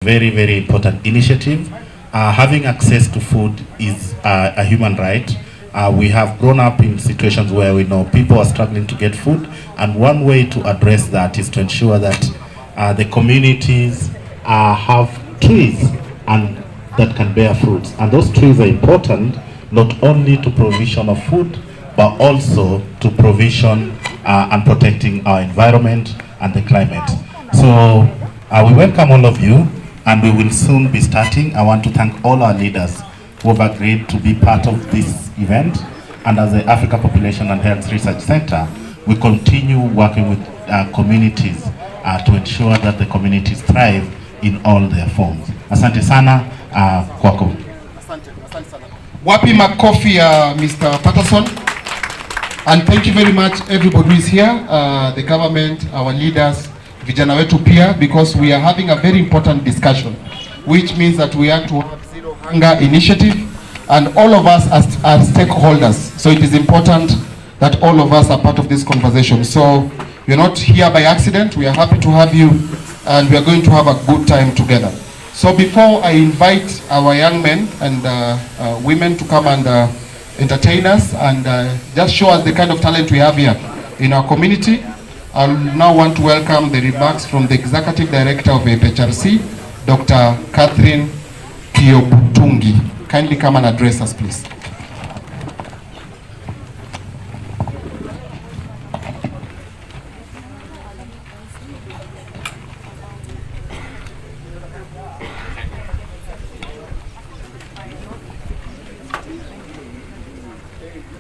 Very, very important initiative. Having access to food is a human right. We have grown up in situations where we know people are struggling to get food, and one way to address that is to ensure that the communities have trees and that can bear fruits. And those trees are important not only to provision of food, but also to provision and protecting our environment and the climate. So we welcome all of you, and we will soon be starting. I want to thank all our leaders who have agreed to be part of this event. And as the Africa Population and Health Research Center, we continue working with communities to ensure that the communities thrive in all their forms. Asante sana kwako. Asante sana. Wapi makofi ya Mr. Patterson. And thank you very much everybody who is here, the government, our leaders, vijana wetu pia, because we are having a very important discussion, which means that we have to have Zero Hunger Initiative, and all of us are stakeholders. So it is important that all of us are part of this conversation. So we are not here by accident. We are happy to have you, and we are going to have a good time together. So before I invite our young men and women to come and entertain us and just show us the kind of talent we have here in our community, I'll now want to welcome the remarks from the Executive Director of APHRC, Dr. Catherine Kiobutungi. Kindly come and address us, please.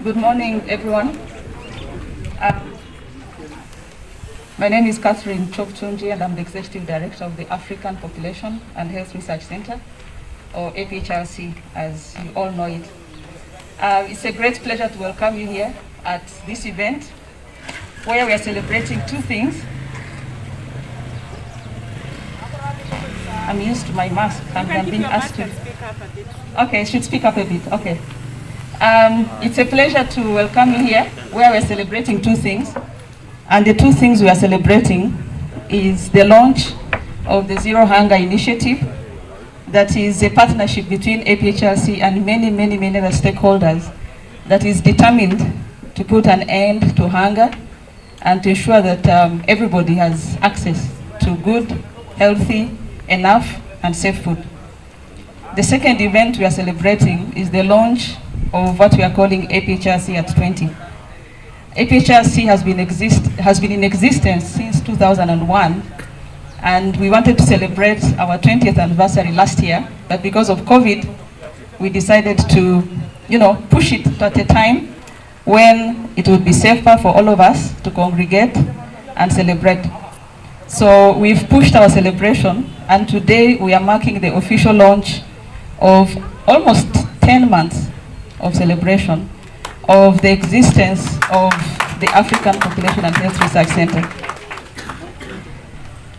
Good morning, everyone. My name is Catherine Kiobutungi, and I'm the Executive Director of the African Population and Health Research Center, or APHRC, as you all know it. It's a great pleasure to welcome you here at this event, where we are celebrating two things. I'm used to my mask, and I'm being asked to... Okay, I should speak up a bit, okay. It's a pleasure to welcome you here, where we're celebrating two things. And the two things we are celebrating is the launch of the Zero Hunger Initiative, that is a partnership between APHRC and many other stakeholders that is determined to put an end to hunger and to ensure that everybody has access to good, healthy, enough, and safe food. The second event we are celebrating is the launch of what we are calling APHRC at 20. APHRC has been in existence since 2001, and we wanted to celebrate our 20th anniversary last year, but because of COVID, we decided to, push it at a time when it would be safer for all of us to congregate and celebrate. So we've pushed our celebration, and today we are marking the official launch of almost 10 months of celebration of the existence of the African Population and Health Research Center.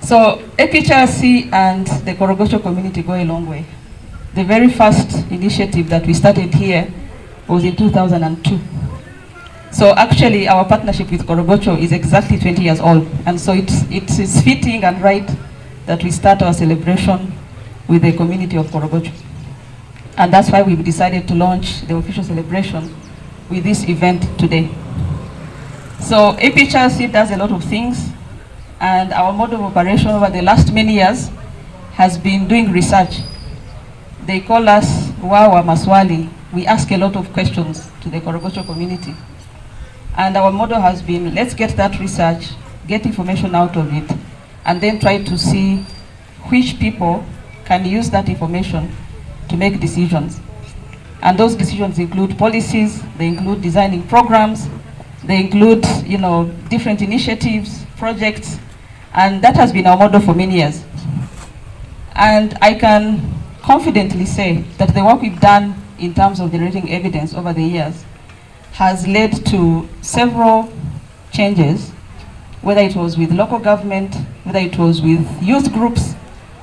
So APHRC and the Korogocho community go a long way. The very first initiative that we started here was in 2002. So actually our partnership with Korogocho is exactly 20 years old, and so it is fitting and right that we start our celebration with the community of Korogocho. And that's why we've decided to launch the official celebration with this event today. So APHRC does a lot of things, and our mode of operation over the last many years has been doing research. They call us Wawa Maswali. We ask a lot of questions to the Korogocho community. And our motto has been, let's get that research, get information out of it, and then try to see which people can use that information to make decisions. And those decisions include policies, they include designing programs, they include, different initiatives, projects, and that has been our motto for many years. And I can confidently say that the work we've done in terms of generating evidence over the years has led to several changes, whether it was with local government, whether it was with youth groups,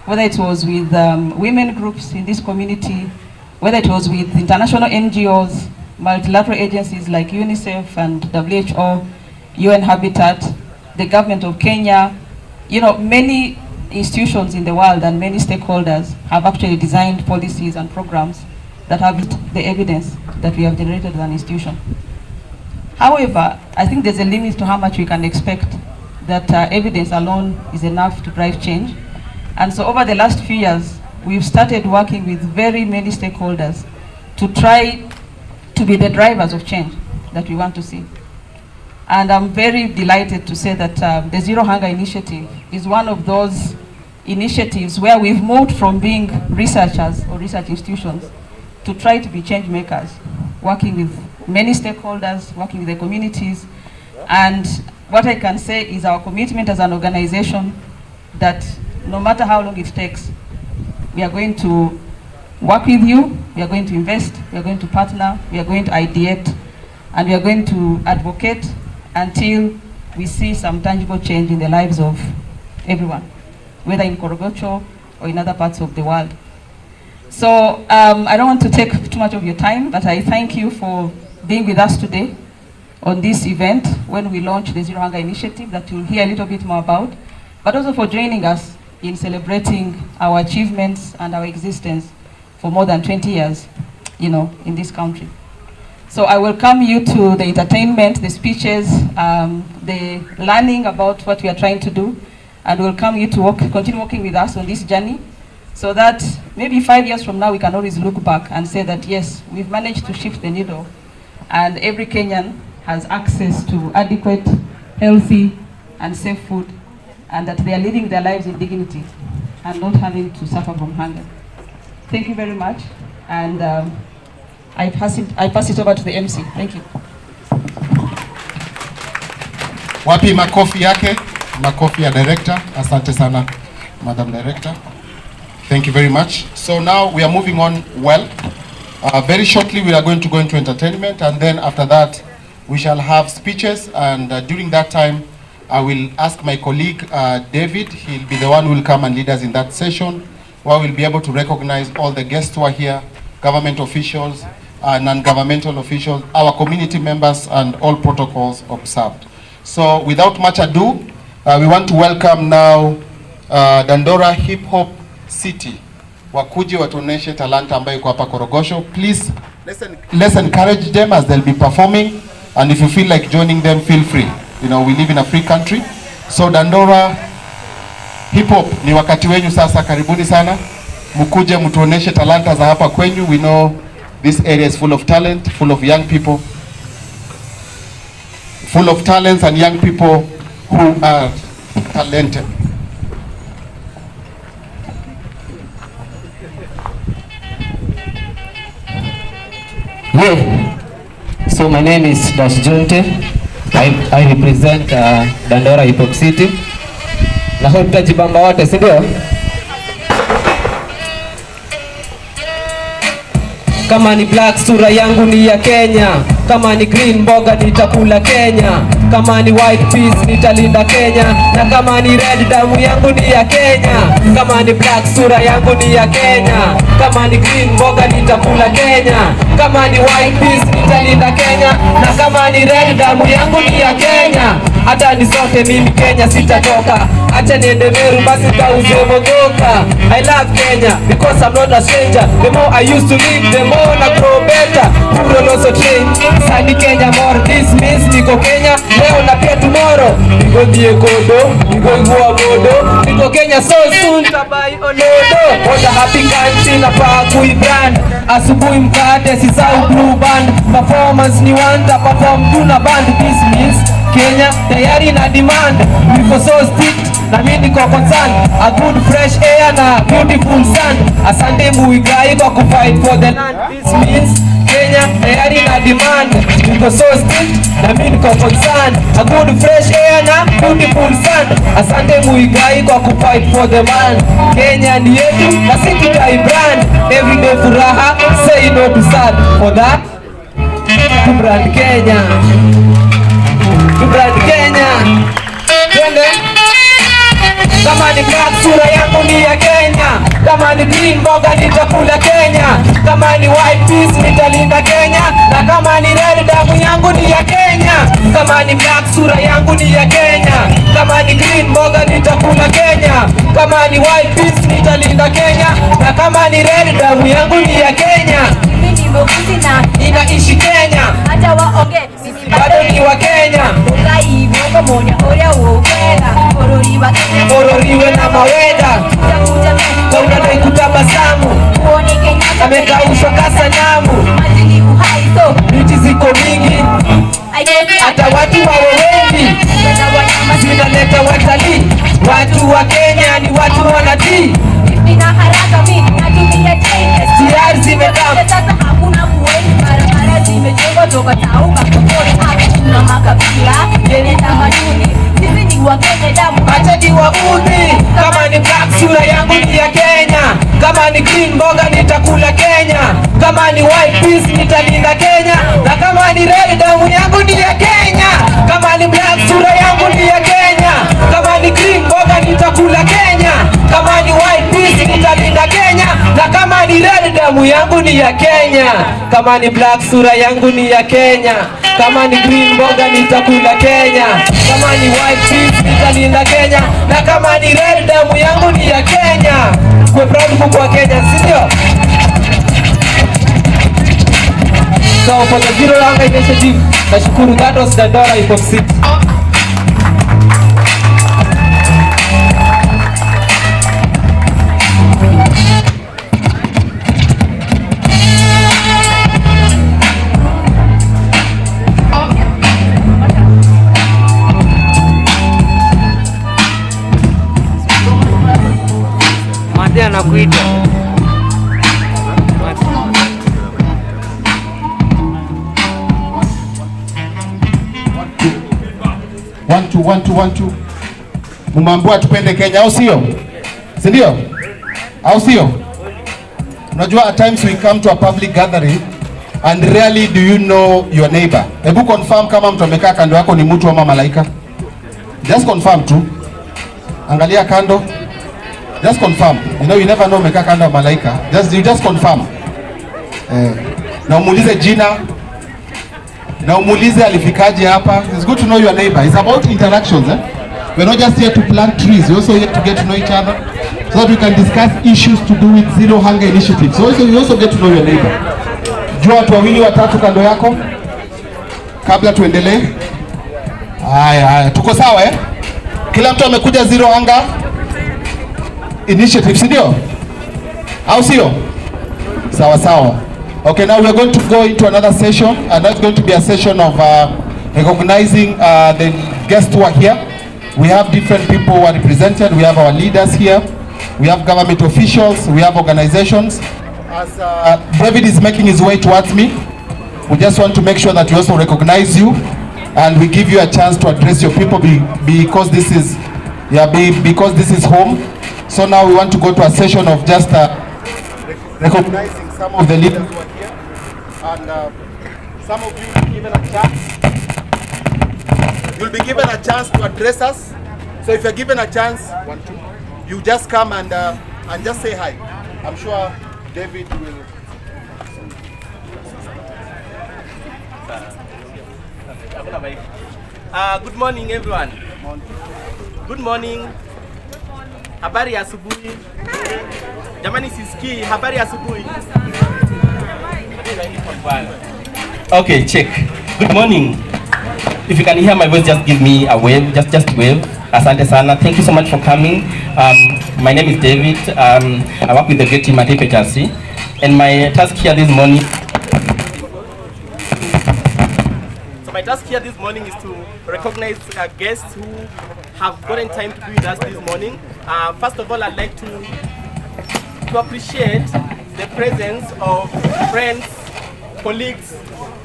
whether it was with women groups in this community, whether it was with international NGOs, multilateral agencies like UNICEF and WHO, UN Habitat, the government of Kenya, many institutions in the world and many stakeholders have actually designed policies and programs that have the evidence that we have generated as an institution. However, I think there's a limit to how much we can expect that evidence alone is enough to drive change. And so over the last few years, we've started working with very many stakeholders to try to be the drivers of change that we want to see. And I'm very delighted to say that the Zero Hunger Initiative is one of those initiatives where we've moved from being researchers or research institutions to try to be change makers, working with many stakeholders, working with the communities. And what I can say is our commitment as an organization that no matter how long it takes, we are going to work with you, we are going to invest, we are going to partner, we are going to ideate, and we are going to advocate until we see some tangible change in the lives of everyone, whether in Korogocho or in other parts of the world. So I don't want to take too much of your time, but I thank you for being with us today on this event when we launch the Zero Hunger Initiative that you'll hear a little bit more about, but also for joining us in celebrating our achievements and our existence for more than 20 years, in this country. So I welcome you to the entertainment, the speeches, the learning about what we are trying to do, and welcome you to continue working with us on this journey, so that maybe 5 years from now we can always look back and say that yes, we've managed to shift the needle, and every Kenyan has access to adequate, healthy, and safe food, and that they are living their lives in dignity and not having to suffer from hunger. Thank you very much, and I pass it over to the MC. Thank you. Wapi makofi yake? Makofi ya director. Asante sana, Madam Director. Thank you very much. So now we are moving on well. Very shortly we are going to go into entertainment, and then after that we shall have speeches, and during that time I will ask my colleague David. He'll be the one who will come and lead us in that session, where we'll be able to recognize all the guests who are here, government officials, non-governmental officials, our community members, and all protocols observed. So without much ado, we want to welcome now Dandora Hip Hop City. Wakuje watuoneshe talanta ambayo iko hapa Korogocho. Please, let's encourage them as they'll be performing, and if you feel like joining them, feel free. We live in a free country. So Dandora Hip Hop, ni wakati wenyu sasa, karibuni sana. Mkuje mtuoneshe talanta za hapa kwenyu. We know this area is full of talent, full of young people, full of talents and young people who are talented. Yeah. So my name is Dash Junte. I represent Dandora Hip Hop City. Na hope tajibamba wote, si ndio? Kama ni black sura yangu ni ya Kenya, kama ni green mboga nitakula Kenya, kama ni white peace nitalinda Kenya, na kama ni red damu yangu ni ya Kenya, kama ni black sura yangu ni ya Kenya, kama ni green mboga nitakula Kenya, kama ni white peace nitalinda Kenya, na kama ni red damu yangu ni ya Kenya. Hata ni sote mimi Kenya sitatoka, acha niende Meru basi kauze mogoka. I love Kenya because I'm not a stranger. The more I used to live, the more I grow better. Puro also train, sadi Kenya more. This means niko Kenya leo na pia tomorrow. Niko Diekodo, niko Guagodo, niko Kenya so soon tabai olodo. What a happy country na pa kuibrand. Asubuhi mkate sisau blue band. Performance ni wanda perform tuna band. This means Kenya tayari na demand. Niko so strict na mimi niko concerned. A good fresh air na beautiful sun. Asante Muigai kwa kufight for the land. This means Kenya tayari na demand. Niko so strict na mimi niko concerned. A good fresh air na beautiful sun. Asante Muigai kwa kufight for the man. Kenya ni yetu na sisi brand. Everyday furaha, say no to sad. For that to brand Kenya. Brand Kenya. Kama ni black sura yangu ni ya Kenya, kama ni green mboga nitakula Kenya, Kama ni white peace nitalinda Kenya, na kama ni red damu yangu ni ya Kenya. Kama ni black sura yangu ni ya Kenya, kama ni green mboga nitakula Kenya. Kama ni white peace nitalinda Kenya, na kama ni red damu yangu ni ya Kenya. Mimi ni Mbukusi na ninaishi Kenya, hata waonge mimi bado ni wa Kenya. Ukaibu pamoja oria ukwela orori wa Kenya, Ororiwe na maweda na unadai kutabasamu, uone Kenya amekaushwa kasanamu. majini uhai so Miti ziko mingi, hata watu wawe wengi, zinaleta watalii. Watu wa Kenya ni watu wanatii. nina haraka mimi natumia train Tayari zimekaa, sasa hakuna kuweni, barabara zimejengwa toka Tauba Kokore, hakuna makabila yenye tamaduni. Sisi ni wa Kenya damu, acha ni waudi. Kama ni black sura yangu ni ya Kenya, kama ni green mboga nitakula Kenya. Kama ni white peace nitalinda Kenya, na kama ni red damu yangu ni ya Kenya. Kama ni black sura yangu ni ya Kenya, kama ni green mboga nitakula Kenya. Kama ni white peace nitalinda Kenya, na kama ni red damu yangu ni ya Kenya. Kama ni black sura yangu ni ya Kenya, kama ni green mboga nitakula Kenya. Kama ni white peace nitalinda Kenya, na kama ni red damu yangu ni ya Kenya. Kwa proud kwa Kenya, si ndio? So for the Zero Hunger Initiative, nashukuru. That was Dandora Hip-Hop 6. Mate anakuita. One, two. Mumambua tupende Kenya, au sio? Si ndio? Au sio? Unajua at times we come to a public gathering and rarely do you know your neighbor. Hebu confirm kama mtu amekaa kando yako ni mtu ama malaika. Just confirm tu. Angalia kando. Just confirm. You know you never know umekaa kando ya malaika. You just confirm. Na umuulize jina. Na umuulize alifikaje hapa. It's good to know your neighbor. It's about interactions, eh? We're not just here to plant trees. We're also here to get to know each other so that we can discuss issues to do with Zero Hunger Initiative. So you also get to know your neighbor. Jua watu wawili watatu kando yako kabla tuendelee. Haya, tuko sawa eh? Kila mtu amekuja Zero Hunger Initiative, si ndio? Au sio? Sawa. Okay, now we are going to go into another session, and that's going to be a session of recognizing the guests who are here. We have different people who are represented. We have our leaders here. We have government officials. We have organizations. As David is making his way towards me, we just want to make sure that we also recognize you, and we give you a chance to address your people because this is home. So now we want to go to a session of just recognizing some of the leaders who are here, and some of you will be given a chance. You'll be given a chance to address us. So if you're given a chance, you just come and just say hi. I'm sure David will. Good morning everyone. Good morning. Habari ya asubuhi. Jamani sisikii, habari ya asubuhi. Okay, check. Good morning. If you can hear my voice, just give me a wave. Just wave. Asante sana. Thank you so much for coming. My name is David. I work with the great team at FHRC, and my task here this morning. So my task here this morning is to recognize guests who have gotten time to be with us this morning. First of all, I'd like to appreciate the presence of friends, colleagues,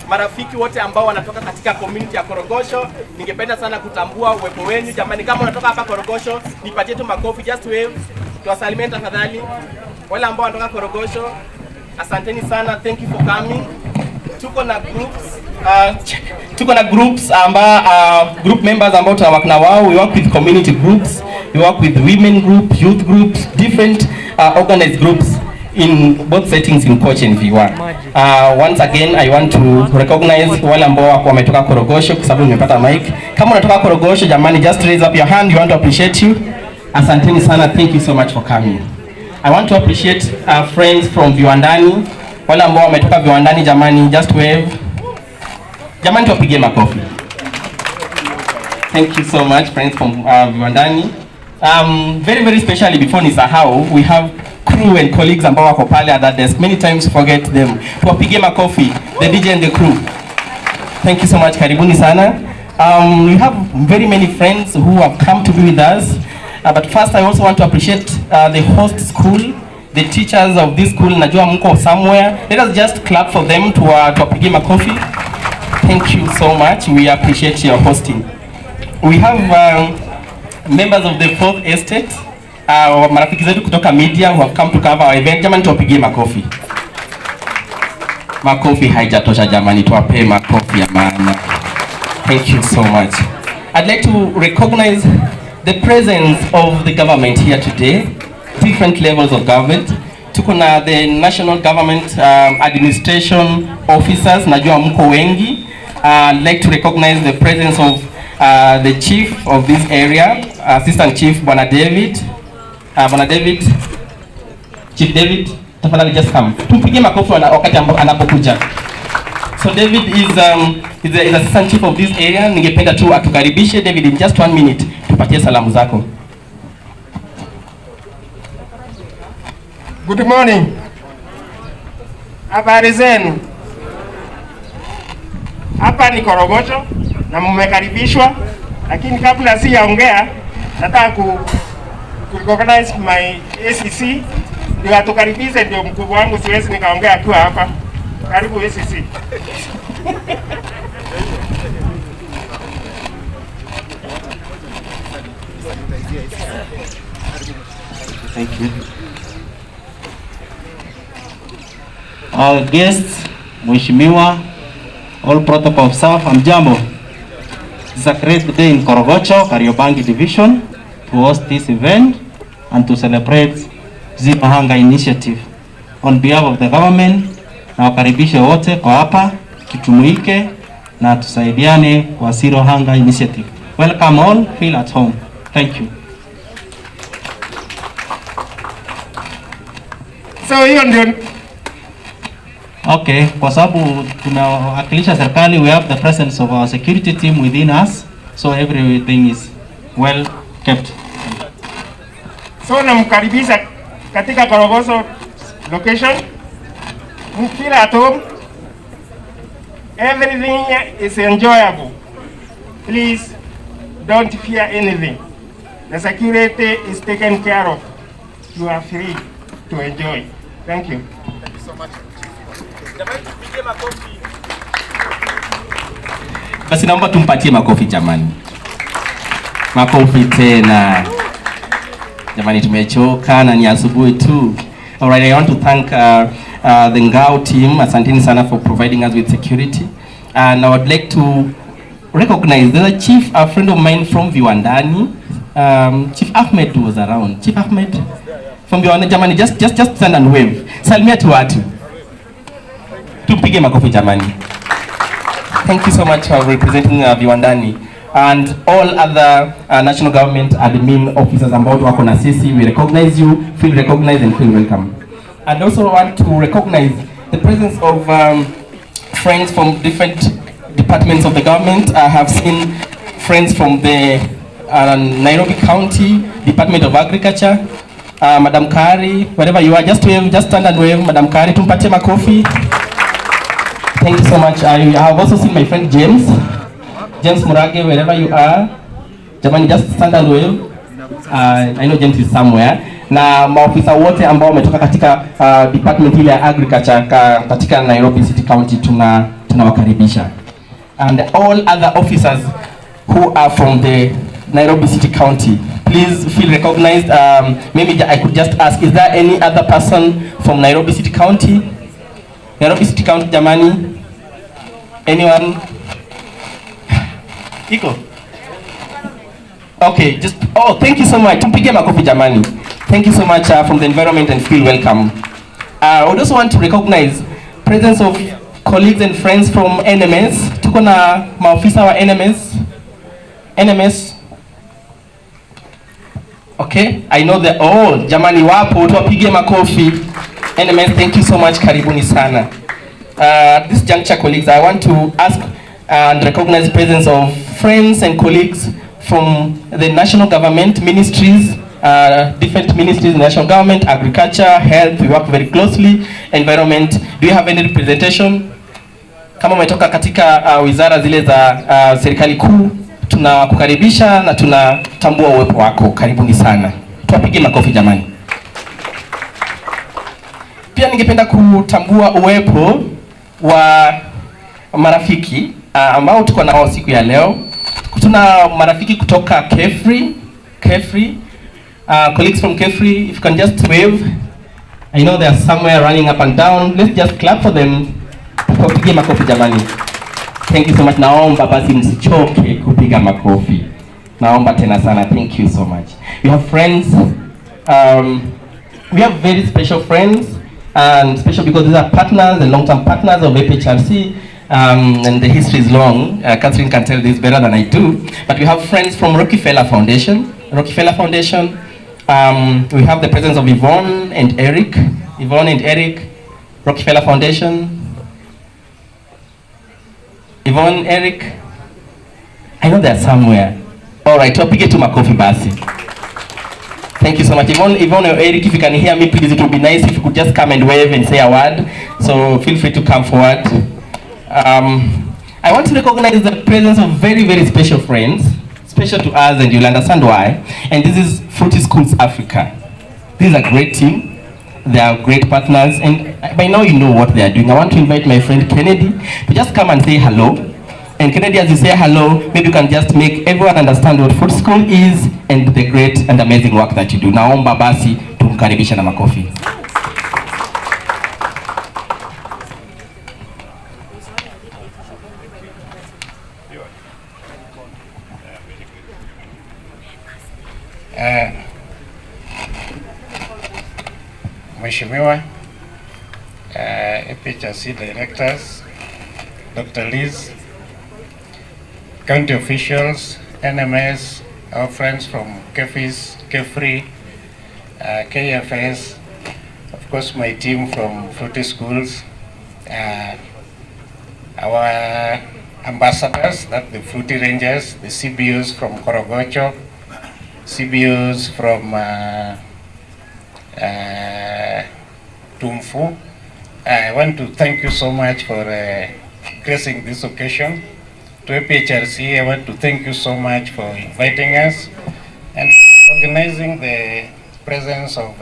marafiki wote ambao wanatoka katika community ya Korogocho. Ningependa sana kutambua uwepo wenu. Jamani, kama unatoka hapa Korogocho, nipatie tu makofi, just wave. Tuwasalimie tafadhali. Wale ambao wanatoka Korogocho, asanteni sana. Thank you for coming. Tuko na groups group members ambao tunawaka na wao. We work with community groups, we work with women group, youth groups, different organized groups. in both settings in coach and viewer. Once again I want to recognize wale ambao wametoka Korogocho kwa sababu nimepata mic. Kama unatoka Korogocho jamani, just raise up your hand. You want to appreciate you. Asanteni sana, thank you so much for coming. I want to appreciate our friends from Viwandani. Wale ambao wametoka Viwandani jamani, just wave. Jamani tupige makofi. Thank you so much friends from Viwandani. Very very specially before nisahau, we have crew and colleagues ambao wako pale at that desk. Many times forget them. Tuwapige makofi, the DJ and the crew. Thank you so much, karibuni sana. We have very many friends who have come to be with us. But first I also want to appreciate the host school, the teachers of this school. Najua mko somewhere. Let us just clap for them tuwapige makofi. Thank you so much. We appreciate your hosting. We have members of the fourth estate, marafiki zetu kutoka media who have come to cover our event. Jamani tuwapigie makofi. Makofi haijatosha jamani, tuwape makofi ya maana. Thank you so much. I'd like to recognize the presence of the government here today, different levels of government. Tuko na the national government administration officers, najua mko wengi. I'd like to recognize the presence of the chief of this area, Assistant Chief Bwana David. Chief David, tafadhali just come. Tumpige makofi wakati anapokuja. So David is the Assistant Chief of this area. Ningependa tu atukaribishe David in just 1 minute. Tupatie salamu zako. Good morning. Habari zenu? Hapa ni Korogocho na mmekaribishwa, lakini kabla sijaongea nataka ku recognize my ACC ndio atukaribishe, ndio mkubwa wangu, siwezi nikaongea akiwa hapa. Karibu ACC. Thank you. Our guests, Mheshimiwa, all protocol staff, amjambo. It's a great day in Korogocho, Kariobangi Division, to host this event and to celebrate Zero Hunger Initiative. On behalf of the government, na wakaribishe wote kwa hapa, kitumuike na tusaidiane kwa Zero Hunger Initiative. Welcome all, feel at home. Thank you. So hiyo ndio okay, kwa sababu tunawakilisha serikali, we have the presence of our security team within us, so everything is well kept. So namkaribisha katika Korogocho location. Feel at home. Everything is enjoyable. Please don't fear anything. The security is taken care of. You are free to enjoy. Thank you. Thank you so much. Jamani tupige makofi. Basi naomba tumpatie makofi jamani. Makofi tena. Jamani tumechoka na ni asubuhi tu. All right, I want to thank the Ngao team. Asanteni sana for providing us with security. And I would like to recognize there's a chief, a friend of mine from Viwandani. Chief Ahmed was around. Chief Ahmed from Viwandani. Jamani, just stand and wave. Salimia tu watu. Tupige makofi jamani. Thank you so much for representing Viwandani and all other national government admin officers ambao wako na sisi. We recognize you, feel recognized and feel welcome. And also want to recognize the presence of friends from different departments of the government. I have seen friends from the Nairobi County Department of Agriculture. Madam Kari, wherever you are, just wave, just stand and wave. Madam Kari, tumpatie makofi. Thank you so much. I have also seen my friend James Murage, wherever you are. Jamani, just stand and wave. I know James is somewhere. Na maofisa wote ambao wametoka katika department ile ya agriculture katika Nairobi City County tunawakaribisha. And all other officers who are from the Nairobi City County, please feel recognized. Maybe I could just ask, is there any other person from Nairobi City County? Nairobi City County jamani? Anyone? Iko? Okay, thank you so much. Tumpige makofi jamani. Thank you so much from the environment and feel welcome. I would also want to recognize presence of colleagues and friends from NMS. Tuko na maofisa wa NMS. Okay, I know that. Oh, jamani wapo, tuwapige makofi. NMS, thank you so much, karibuni sana. This juncture, colleagues, I want to ask and recognize the presence of friends and colleagues from the national government, ministries, different ministries, national government, agriculture, health, we work very closely, environment. Do you have any representation? Kama umetoka katika wizara zile za serikali kuu, tunakukaribisha na tunatambua uwepo wako. Karibuni sana. Tuwapige makofi jamani. Pia ningependa kutambua uwepo wa marafiki ambao tuko nao siku ya leo. Tuna marafiki kutoka Kefri, colleagues from Kefri, if you can just wave. I know they are somewhere running up and down. Let's just clap for them. Tupige makofi jamani. Thank you so much. Naomba basi msichoke kupiga makofi. Naomba tena sana. Thank you so much. We have friends. We have very special friends, and special because these are partners and long-term partners of APHRC. And the history is long. Catherine can tell this better than I do. But we have friends from Rockefeller Foundation. We have the presence of Yvonne and Eric. Rockefeller Foundation. Yvonne, Eric. I know they're somewhere. All right, tupige tu makofi basi. Thank you so much. Yvonne or Eric, if you can hear me, please, it would be nice if you could just come and wave and say a word. So feel free to come forward. I want to recognize the presence of very, very special friends, special to us, and you'll understand why. And this is Fruity Schools Africa. This is a great team. They are great partners, and by now you know what they are doing. I want to invite my friend Kennedy to just come and say hello. And Kennedy, as you say hello, maybe you can just make everyone understand what Fruity School is and the great and amazing work that you do. Naomba basi tumkaribisha na makofi. Mheshimiwa, APHRC directors, Dr. Liz, county officials, NMS, our friends from Kefri, KFS, of course my team from Fruity Schools, our ambassadors, that's the Fruity Rangers, the CBUs from Korogocho, CBUs from Tumfu. I want to thank you so much for gracing this occasion. To APHRC, I want to thank you so much for inviting us and organizing the presence of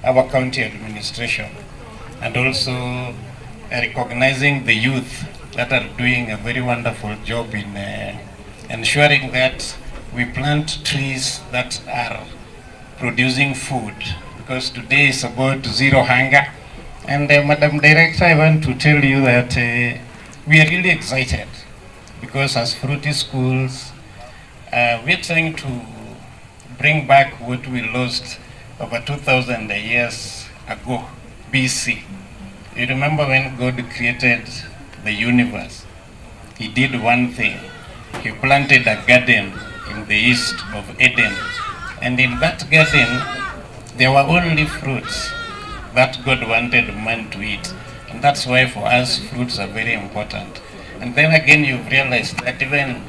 our county administration, and also recognizing the youth that are doing a very wonderful job in ensuring that we plant trees that are producing food, because today is about zero hunger. And Madam Director, I want to tell you that we are really excited, because as Fruity Schools, we are trying to bring back what we lost over 2,000 years ago, BC. You remember when God created the universe, He did one thing. He planted a garden in the east of Eden. And in that garden, there were only fruits that God wanted man to eat. And that's why for us, fruits are very important. And then again, you've realized that even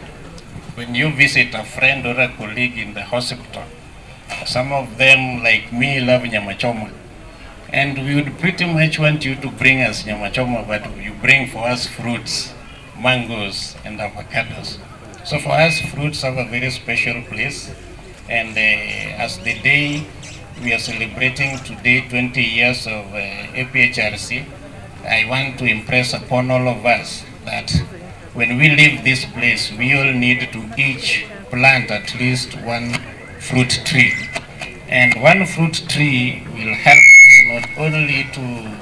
when you visit a friend or a colleague in the hospital, some of them, like me, love nyama choma. And we would pretty much want you to bring us nyama choma, but you bring for us fruits, mangoes, and avocados. So for us, fruits have a very special place. And as the day we are celebrating today 20 years of APHRC, I want to impress upon all of us that when we leave this place, we all need to each plant at least one fruit tree. And one fruit tree will help us not only to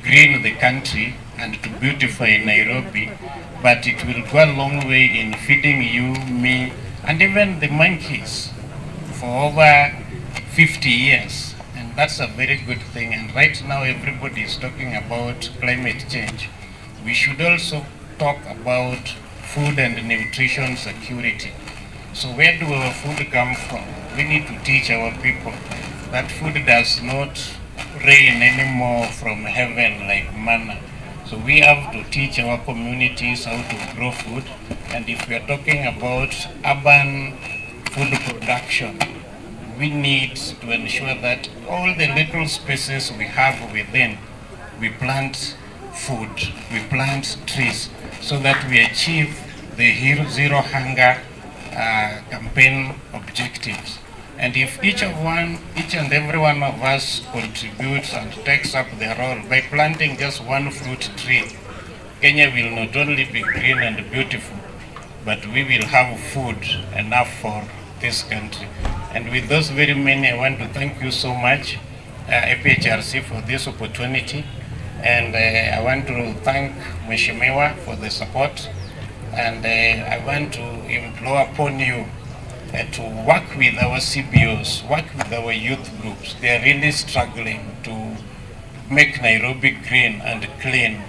green the country and to beautify Nairobi, but it will go a long way in feeding you, me, and even the monkeys for over 50 years. And that's a very good thing. And right now everybody is talking about climate change. We should also talk about food and nutrition security. So where do our food come from? We need to teach our people that food does not rain anymore from heaven like manna. So we have to teach our communities how to grow food. And if we are talking about urban food production, we need to ensure that all the little spaces we have within, we plant food, we plant trees, so that we achieve the zero hunger campaign objectives. And if each and every one of us contributes and takes up their role by planting just one fruit tree, Kenya will not only be green and beautiful, but we will have food enough for this country. And with those very many, I want to thank you so much, APHRC, for this opportunity. And I want to thank Mheshimiwa for the support. And I want to implore upon you to work with our CBOs, work with our youth groups. They are really struggling to make Nairobi green and clean.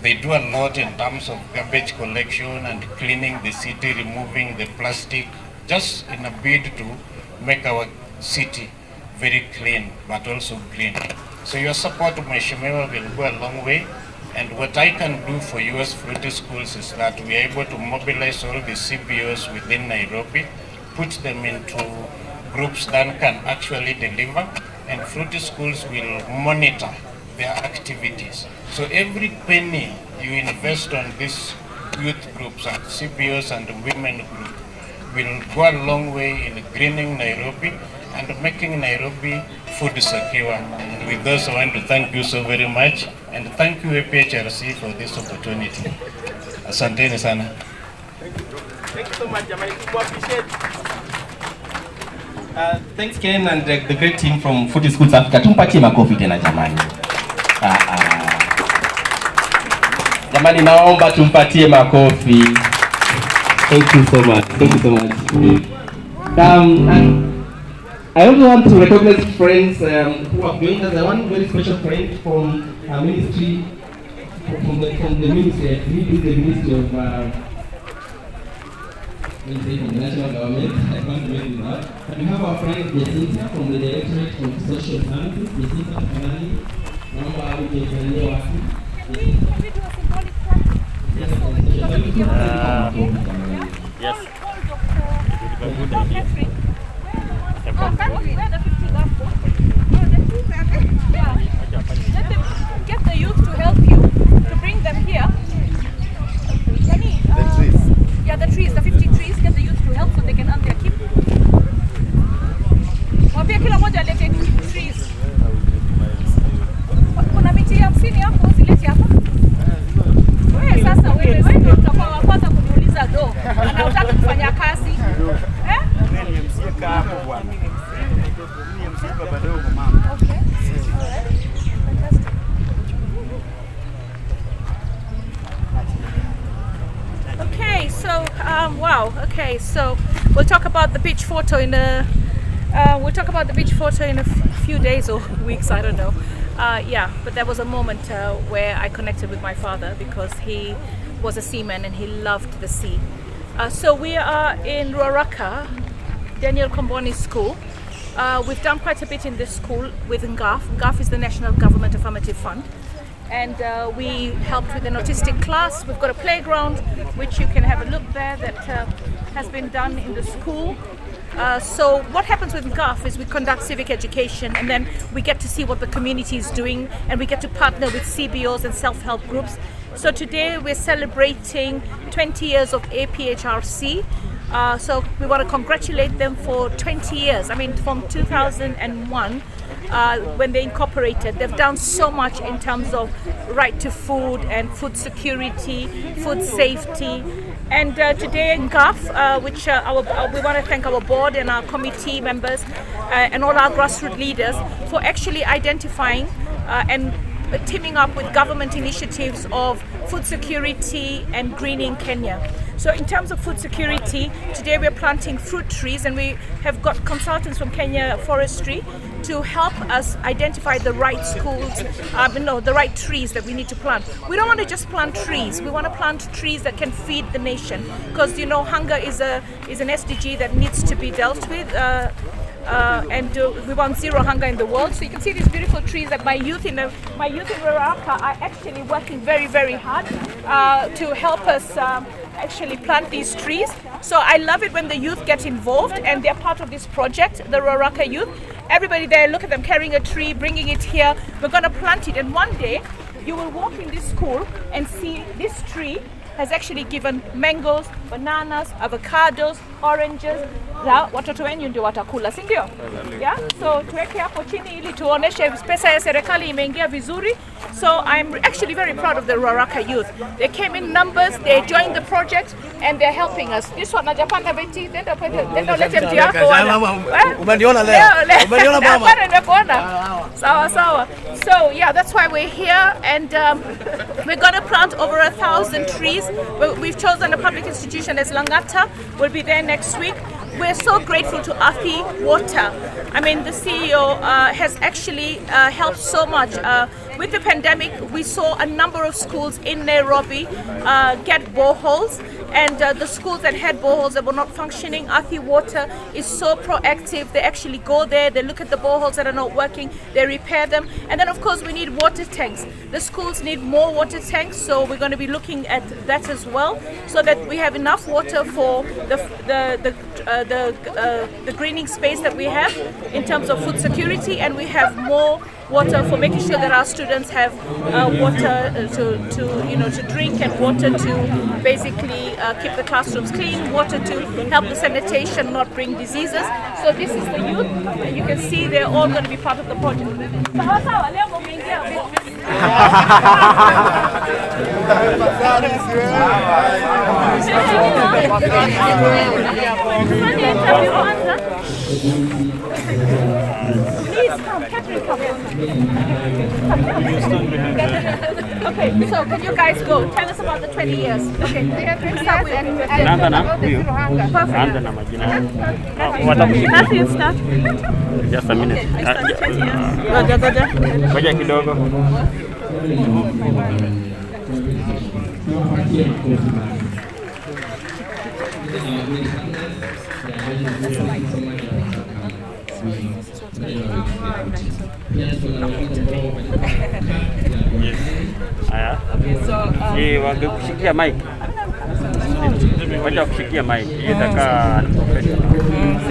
They do a lot in terms of garbage collection and cleaning the city, removing the plastic, just in a bid to make our city very clean, but also green. So your support, Mheshimiwa, will go a long way. And what I can do for you as Fruity Schools is that we are able to mobilize all the CBOs within Nairobi, put them into groups that can actually deliver, and Fruity Schools will monitor their activities. So every penny you invest on these youth groups and CBOs and women groups will go a long way in greening Nairobi and making Nairobi food secure. And with those, I want to thank you so very much, and thank you APHRC for this opportunity. Asanteni sana. Thank you so much, Jamani. We appreciate. Thanks Ken and the great team from Fruity Schools Africa. Tumpatie makofi tena jamani. Jamani, naomba tumpatie makofi. Thank you so much. Thank you so much. And I also want to recognize friends who have joined us. One very special friend from our ministry, from the ministry. He is the Ministry of from the national government. I can't remember now. But we have our friend Jacinta from the Directorate of Social Services. Jacinta Kanani. Naomba uje wapi. Yes. Get the youth to help you, to bring them here. The trees. Yeah, the trees, the 50 trees. Get the youth to help so they can earn their keep. Mwambie kila moja alete trees. Kuna miti ya 50 hapo, zilete hapo. Wewe sasa wewe ndio utakuwa wa kwanza kuniuliza do. Anataka kufanya kazi. Mimi msika hapo bwana. Mimi msika badogo mama. Okay. Okay, so wow. Okay, so we'll talk about the beach photo in a few days or weeks. I don't know. Yeah, but there was a moment where I connected with my father because he was a seaman and he loved the sea. So we are in Ruaraka, Daniel Comboni School. We've done quite a bit in this school with NGAF. NGAF is the National Government Affirmative Fund. And we helped with an autistic class. We've got a playground, which you can have a look there, that has been done in the school. So what happens with NGAF is we conduct civic education, and then we get to see what the community is doing, and we get to partner with CBOs and self-help groups. So today we're celebrating 20 years of APHRC. So we want to congratulate them for 20 years. I mean, from 2001, when they incorporated, they've done so much in terms of right to food and food security, food safety. And today in GAF, which we want to thank our board and our committee members and all our grassroots leaders for actually identifying and teaming up with government initiatives of food security and greening Kenya. So in terms of food security, today we're planting fruit trees, and we have got consultants from Kenya Forestry to help us identify the right schools, the right trees that we need to plant. We don't want to just plant trees. We want to plant trees that can feed the nation, because hunger is an SDG that needs to be dealt with. We want zero hunger in the world. So you can see these beautiful trees that my youth in Ruaraka are actually working very, very hard to help us actually plant these trees. So I love it when the youth get involved and they're part of this project, the Ruaraka youth. Everybody there, look at them carrying a tree, bringing it here. We're going to plant it, and one day you will walk in this school and see this tree has actually given mangoes, bananas, avocados, oranges. Watoto wenyu ndio watakula, si ndio? Yeah? So tuweke hapo chini ili tuoneshe pesa ya serikali imeingia vizuri. So I'm actually very proud of the Ruaraka youth. They came in numbers, they joined the project, and they're helping us. This one najapanda beti, nenda ulete mti yako wana. Umeniona leo? Umeniona mama? Sawa. So yeah, that's why we're here, and we're going to plant over 1,000 trees. We've chosen a public institution as Langata. We'll be there next week. We're so grateful to Athi Water. I mean, the CEO has actually helped so much. With the pandemic, we saw a number of schools in Nairobi get boreholes, and the schools that had boreholes that were not functioning, Athi Water is so proactive. They actually go there, they look at the boreholes that are not working, they repair them. And then of course we need water tanks. The schools need more water tanks, so we're going to be looking at that as well, so that we have enough water for the greening space that we have in terms of food security, and we have more water for making sure that our students have water to drink, and water to basically keep the classrooms clean, water to help the sanitation not bring diseases. So this is the youth, and you can see they're all going to be part of the project. Please come, Catherine, come. Okay, so can you guys go? Tell us about the 20 years. Okay, start with Matthew, start. Just a minute. Ngoja kidogo. Haya. Hii wangekushikia mic. Ngoja kushikia mic. Itakaa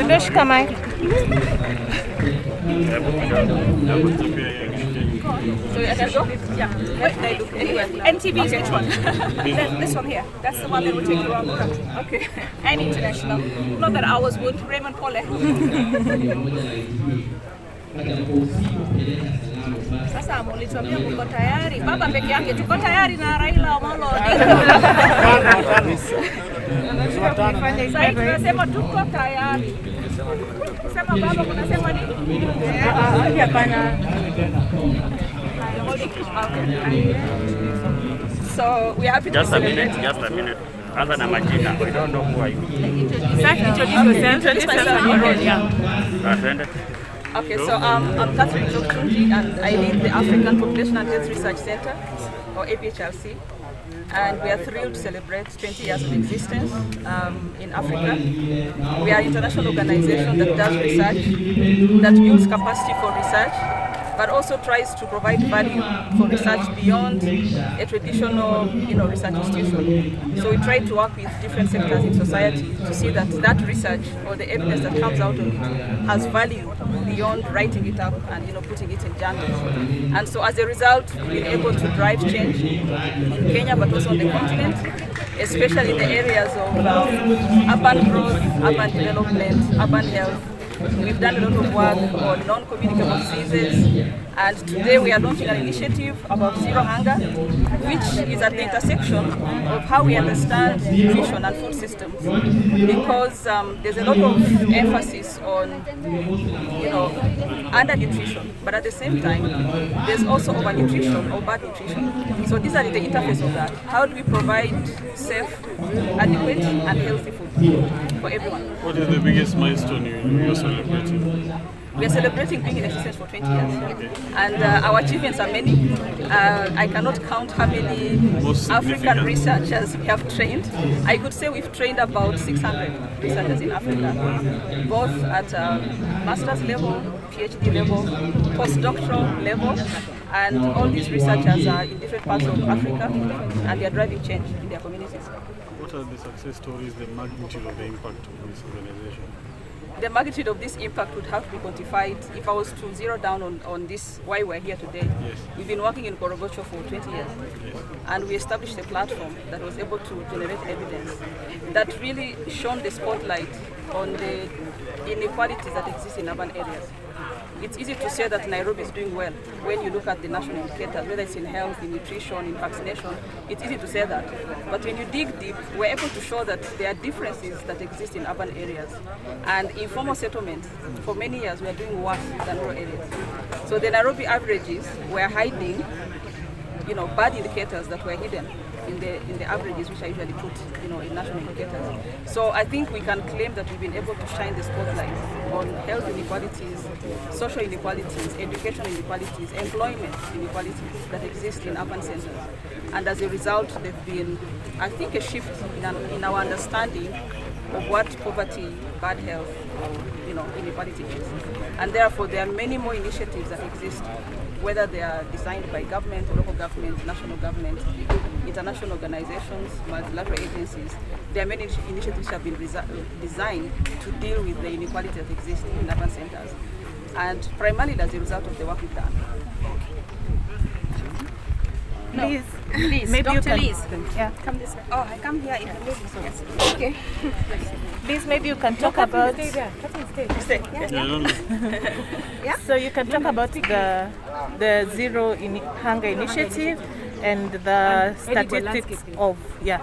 Ndio shika mic. So I can go? Yeah. What they look NTV is which one? This one here. That's the one that will take you around the country. Okay. And international. Not that ours would. Raymond Pole. Sasa mulituambia mko tayari. Baba peke yake tuko tayari na Raila Amolo Odinga. Sasa tunasema tuko tayari. Sema baba kunasema nini? Hapana. So we are happy to just a minute. Anza na majina. We don't know who are you. Introduce myself. Yeah. Okay, so I'm Catherine Jokunji, and I lead the African Population and Health Research Center, or APHRC, and we are thrilled to celebrate 20 years of existence in Africa. We are an international organization that does research, that builds capacity for research, but also tries to provide value for research beyond a traditional, research institution. So we try to work with different sectors in society to see that that research or the evidence that comes out of it has value beyond writing it up and putting it in journals. And so as a result, we've been able to drive change in Kenya, but also on the continent, especially in the areas of urban growth, urban development, urban health. We've done a lot of work on non-communicable diseases, and today we are launching an initiative about zero hunger, which is at the intersection of how we understand nutrition and food systems, because there's a lot of emphasis on, undernutrition, but at the same time, there's also overnutrition or bad nutrition. So these are the interface of that. How do we provide safe, adequate, and healthy food for everyone? What is the biggest milestone you're celebrating? We are celebrating being in existence for 20 years. And our achievements are many. I cannot count how many African researchers we have trained. I could say we've trained about 600 researchers in Africa, both at master's level, PhD level, postdoctoral level, and all these researchers are in different parts of Africa, and they are driving change in their communities. What are the success stories, the magnitude of the impact of this organization? The magnitude of this impact would have to be quantified. If I was to zero down on this, why we're here today. Yes. We've been working in Korogocho for 20 years. Yes. And we established a platform that was able to generate evidence that really shone the spotlight on the inequalities that exist in urban areas. It's easy to say that Nairobi is doing well when you look at the national indicators, whether it's in health, in nutrition, in vaccination. It's easy to say that. But when you dig deep, we're able to show that there are differences that exist in urban areas. And informal settlements, for many years, we are doing worse than rural areas. So the Nairobi averages were hiding, bad indicators that were hidden in the averages, which I usually put, in national indicators. So I think we can claim that we've been able to shine the spotlight on health inequalities, social inequalities, education inequalities, employment inequalities that exist in urban centers. And as a result, there's been, I think, a shift in our understanding of what poverty, bad health, inequality is. And therefore, there are many more initiatives that exist, whether they are designed by government, local government, national government, international organizations, multilateral agencies. There are many initiatives which have been designed to deal with the inequality that exists in urban centers, and primarily as a result of the work we've done. Please, maybe Dr. you can. Yeah, come this way. Oh, I come here in the middle. Yes. Okay. Please, maybe you can talk about. Yeah. So you can talk about the Zero Hunger Initiative and the statistics of the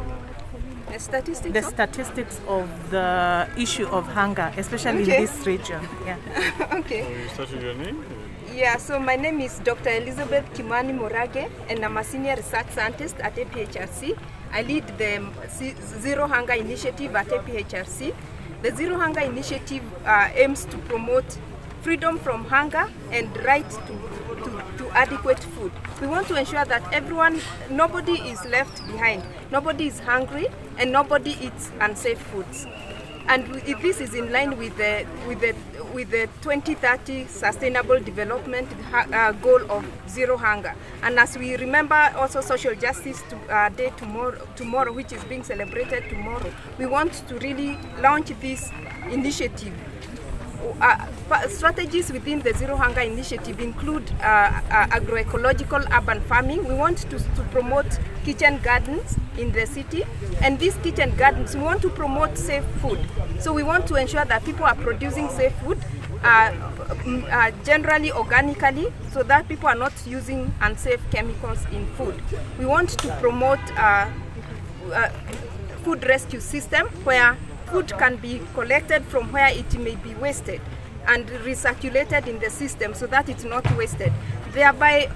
statistics of the issue of hunger, especially in this region. Yeah. Okay. So you start with your name. Yeah, so my name is Dr. Elizabeth Kimani Morage, and I'm a senior research scientist at APHRC. I lead the Zero Hunger Initiative at APHRC. The Zero Hunger Initiative aims to promote freedom from hunger and right to adequate food. We want to ensure that nobody is left behind, nobody is hungry, and nobody eats unsafe foods. And this is in line with the 2030 Sustainable Development Goal of Zero Hunger. And as we remember also Social Justice Day tomorrow, which is being celebrated tomorrow, we want to really launch this initiative. Strategies within the Zero Hunger Initiative include agroecological urban farming. We want to promote kitchen gardens in the city, and these kitchen gardens, we want to promote safe food. So we want to ensure that people are producing safe food, generally organically, so that people are not using unsafe chemicals in food. We want to promote food rescue system where food can be collected from where it may be wasted and recirculated in the system so that it's not wasted, thereby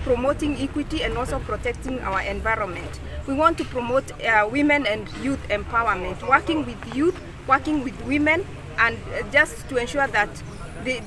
promoting equity and also protecting our environment. We want to promote women and youth empowerment, working with youth, working with women, and just to ensure that they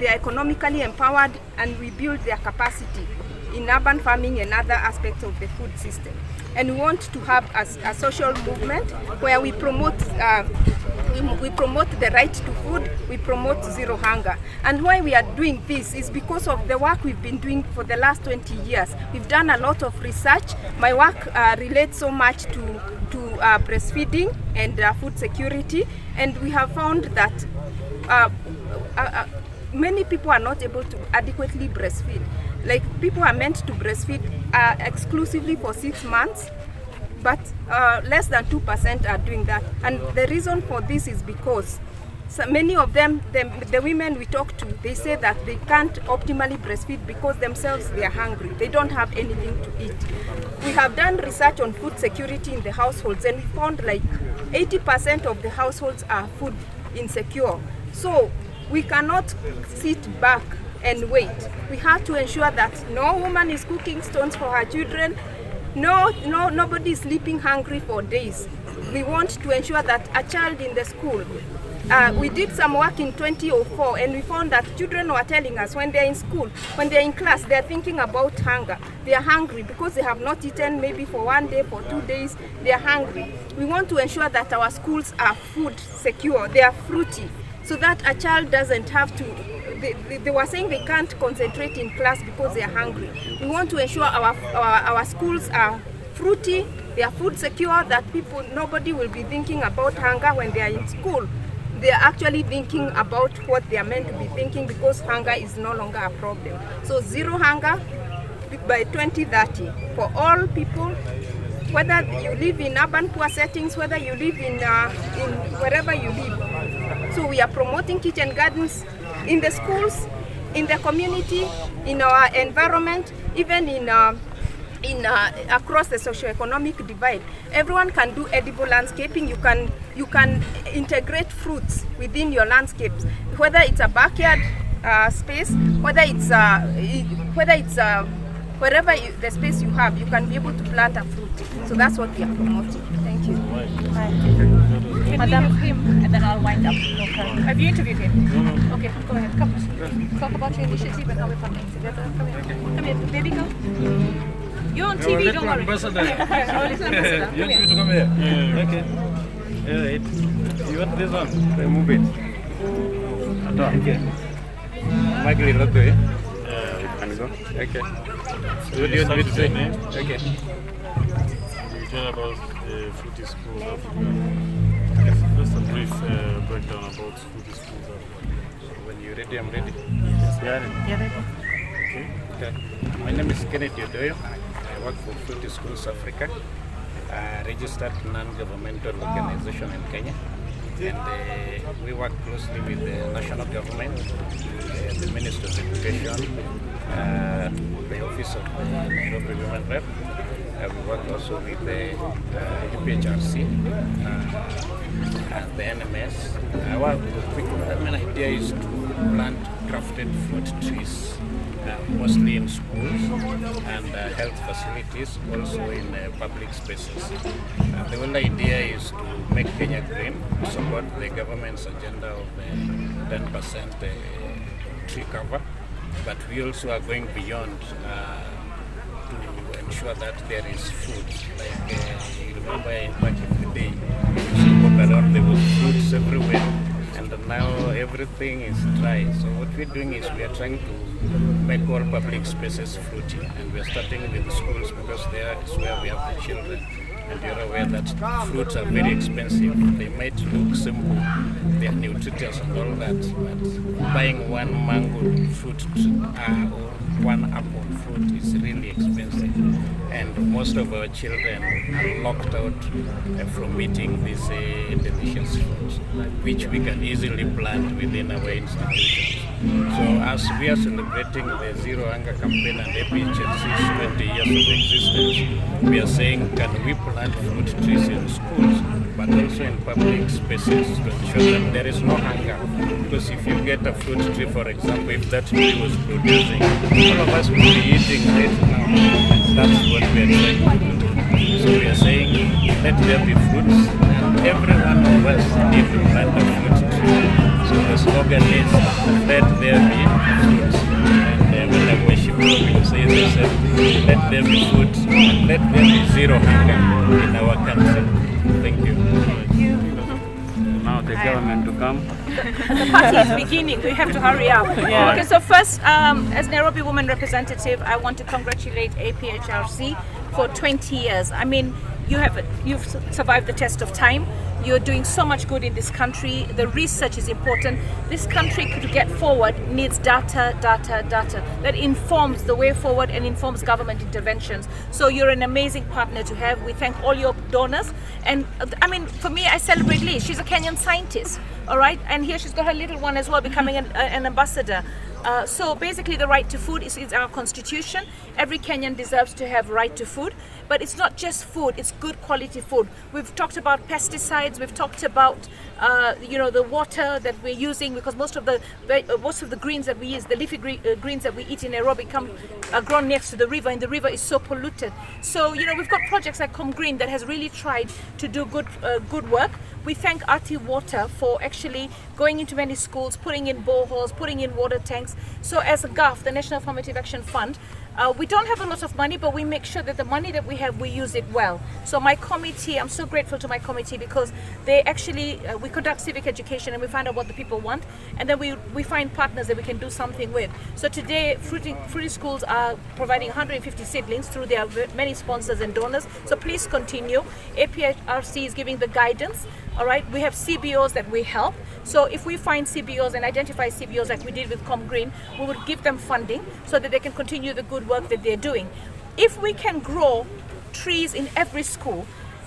are economically empowered and we build their capacity in urban farming and other aspects of the food system. And we want to have a social movement where we promote the right to food, we promote zero hunger. And why we are doing this is because of the work we've been doing for the last 20 years. We've done a lot of research. My work relates so much to breastfeeding and food security, and we have found that many people are not able to adequately breastfeed. Like, people are meant to breastfeed exclusively for 6 months, but less than 2% are doing that. And the reason for this is because many of them, the women we talk to, they say that they can't optimally breastfeed because themselves they are hungry. They don't have anything to eat. We have done research on food security in the households, and we found like 80% of the households are food insecure. So we cannot sit back and wait. We have to ensure that no woman is cooking stones for her children. Nobody is sleeping hungry for days. We want to ensure that a child in the school We did some work in 2004 and we found that children were telling us when they're in school, when they're in class, they're thinking about hunger. They are hungry because they have not eaten maybe for 1 day, for 2 days, they are hungry. We want to ensure that our schools are food secure, they are fruity, so that a child doesn't have to, they were saying they can't concentrate in class because they are hungry. We want to ensure our schools are fruity, they are food secure, that nobody will be thinking about hunger when they are in school. They are actually thinking about what they are meant to be thinking, because hunger is no longer a problem. So zero hunger by 2030 for all people, whether you live in urban poor settings, whether you live in wherever you live. So we are promoting kitchen gardens in the schools, in the community, in our environment, even in across the socio-economic divide. Everyone can do edible landscaping. You can integrate fruits within your landscapes, whether it's a backyard space, whether it's wherever the space you have, you can be able to plant a fruit. So that's what we are promoting. Thank you. Can Madam, we have him, and then I'll wind up. Okay. Have you interviewed him? No. Okay, go ahead. Come, talk about your initiative and how we're partnering together. Come here, baby, go. You're on TV, don't worry. Ambassador. Our little ambassador. You want me to come here? Okay. Alright. You want this one? Remove it. Okay. Michael, is that way? Can go? Okay. What do you want me to say? Okay. You tell about the Fruity Schools Africa. Just a brief breakdown about Fruity Schools Africa. When you're ready, I'm ready. Yeah, ready. Okay. My name is Kenneth Yodoyo. I work for Fruity Schools Africa, a registered non-governmental organization in Kenya. And we work closely with the national government, the Ministry of Education, the Office of the Nairobi Women Rep. We work also with the UPHRC and the NMS. Our main idea is to plant grafted fruit trees, mostly in schools and health facilities, also in public spaces. The whole idea is to make Kenya green, support the government's agenda of 10% tree cover, but we also are going beyond to ensure that there is food. Like you remember back in the day, you walk around, there was fruits everywhere, and now everything is dry. So what we're doing is we are trying to make all public spaces fruity, and we're starting with the schools because there is where we have the children. And you're aware that fruits are very expensive. They might look simple, they are nutritious and all that, but buying one mango fruit or one apple fruit is really expensive. And most of our children are locked out from eating these delicious fruits, which we can easily plant within our institutions. So as we are celebrating the Zero Hunger campaign and APHLC's 20 years of existence, we are saying, can we plant fruit trees in schools, but also in public spaces to ensure that there is no hunger? Because if you get a fruit tree, for example, if that tree was producing, all of us will be eating right now. That's what we are trying to do. So we are saying, let there be fruits, and every one of us need to plant a fruit tree. So the slogan is, let there be fruits. And when I worship, we will say the same, let there be fruits, and let there be zero hunger in our country. Thank you. Now the government to come. The party is beginning. We have to hurry up. Yeah. Okay, so first, as Nairobi Women Representative, I want to congratulate APHRC for 20 years. I mean, you've survived the test of time. You're doing so much good in this country. The research is important. This country to get forward needs data that informs the way forward and informs government interventions. So you're an amazing partner to have. We thank all your donors. And I mean, for me, I celebrate Lee. She's a Kenyan scientist, all right? And here she's got her little one as well, becoming an ambassador. So basically the right to food is our constitution. Every Kenyan deserves to have right to food, but it's not just food, it's good quality food. We've talked about pesticides, we've talked about the water that we're using, because most of the greens that we use, the leafy greens that we eat in Nairobi are grown next to the river, and the river is so polluted. So we've got projects like Com Green that has really tried to do good work. We thank RT Water for actually going into many schools, putting in boreholes, putting in water tanks. So as a GAF, the National Affirmative Action Fund, we don't have a lot of money, but we make sure that the money that we have, we use it well. So my committee, I'm so grateful to my committee, because they actually, we conduct civic education and we find out what the people want, and then we find partners that we can do something with. So today, Fruity Schools are providing 150 seedlings through their many sponsors and donors. So please continue. APRC is giving the guidance. All right, we have CBOs that we help. So if we find CBOs and identify CBOs like we did with Com Green, we would give them funding so that they can continue the good work that they're doing. If we can grow trees in every school,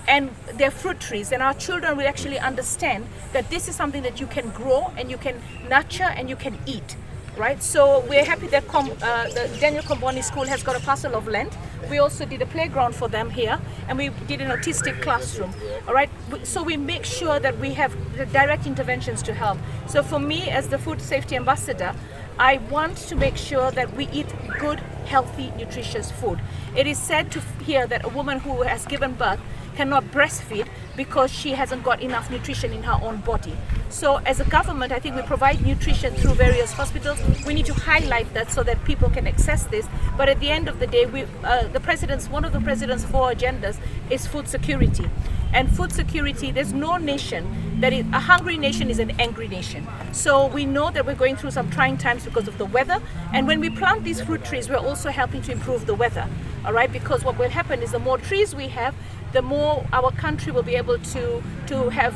and they're fruit trees, and our children will actually understand that this is something that you can grow and you can nurture and you can eat. Right, so we're happy that the Daniel Comboni School has got a parcel of land. We also did a playground for them here, and we did an autistic classroom. All right, so we make sure that we have the direct interventions to help. So for me, as the food safety ambassador, I want to make sure that we eat good, healthy, nutritious food. It is sad to hear that a woman who has given birth cannot breastfeed because she hasn't got enough nutrition in her own body. So as a government, I think we provide nutrition through various hospitals. We need to highlight that so that people can access this. But at the end of the day, one of the president's 4 agendas is food security. And food security, there's no nation that is, a hungry nation is an angry nation. So we know that we're going through some trying times because of the weather. And when we plant these fruit trees, we're also helping to improve the weather. All right, because what will happen is the more trees we have, the more our country will be able to have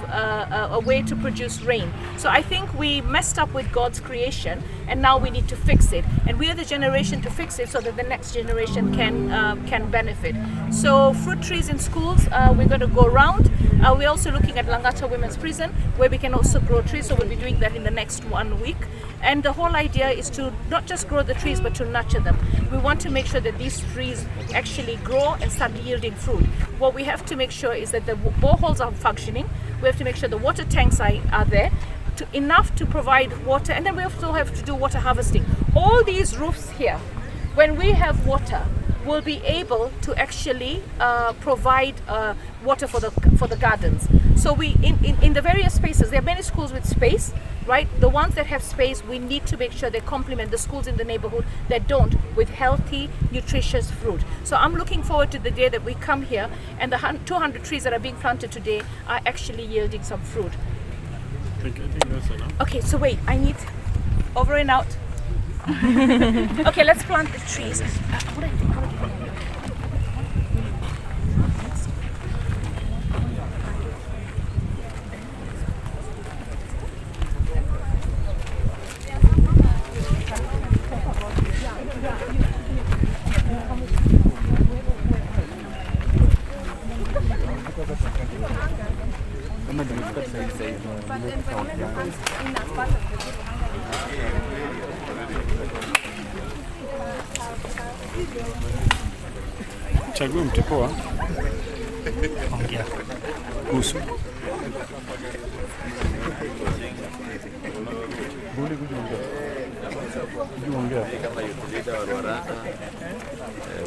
a way to produce rain. So I think we messed up with God's creation, and now we need to fix it. And we are the generation to fix it so that the next generation can benefit. So fruit trees in schools, we're going to go around. We're also looking at Langata Women's Prison, where we can also grow trees. So we'll be doing that in the next 1 week. And the whole idea is to not just grow the trees, but to nurture them. We want to make sure that these trees actually grow and start yielding fruit. What we have to make sure is that the boreholes are functioning. We have to make sure the water tanks are there, enough to provide water, and then we also have to do water harvesting. All these roofs here, when we have water, we'll be able to actually provide water for the gardens. So we in the various spaces, there are many schools with space, right? The ones that have space, we need to make sure they complement the schools in the neighborhood that don't, with healthy, nutritious fruit. So I'm looking forward to the day that we come here and the 200 trees that are being planted today are actually yielding some fruit. I think that's enough. Okay, so wait, I need over and out. Okay, let's plant the trees. Chague mtu poa. Ongea. Kuhusu.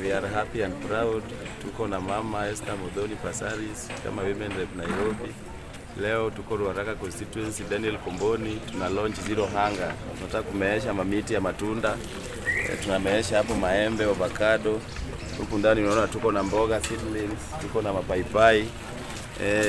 We are happy and proud. Tuko na Mama Esther Muthoni Pasaris kama Women Rep Nairobi. Leo tuko Ruaraka constituency, Daniel Comboni, tuna launch Zero Hunger. Tunataka kumeesha mamiti ya matunda. Tunameesha hapo maembe, avocado. Huku ndani unaona tuko na mboga seedlings, tuko na mapaipai.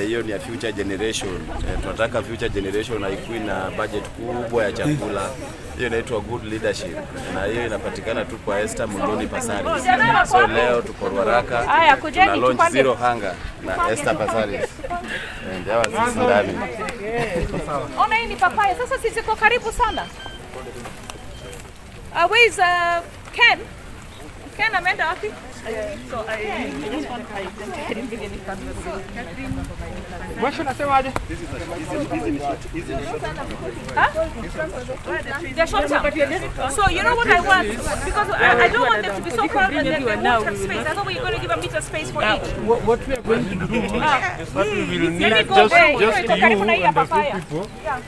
Hiyo ni ya future generation. Tunataka future generation haikuwi na budget kubwa ya chakula. Hiyo inaitwa good leadership. Na hiyo inapatikana tu kwa Esther Muthoni Pasaris. So leo tuko Ruaraka. Tuna launch Zero Hunger na Esther Pasaris. Ndio sisi ndani. Ona hii ni papaya. Sasa sisi tuko karibu sana. Where is Ken? Ken ameenda wapi? So I just want to didn't bring any cameras. What should I say, Wadi? They're short term. So you know what I want? Because I don't want them to be so crowded and then they won't have space. I thought we were going to give a meter space for each. What we are going to do is what we will need Let me go just there. you and the Papaya. few people. Yeah.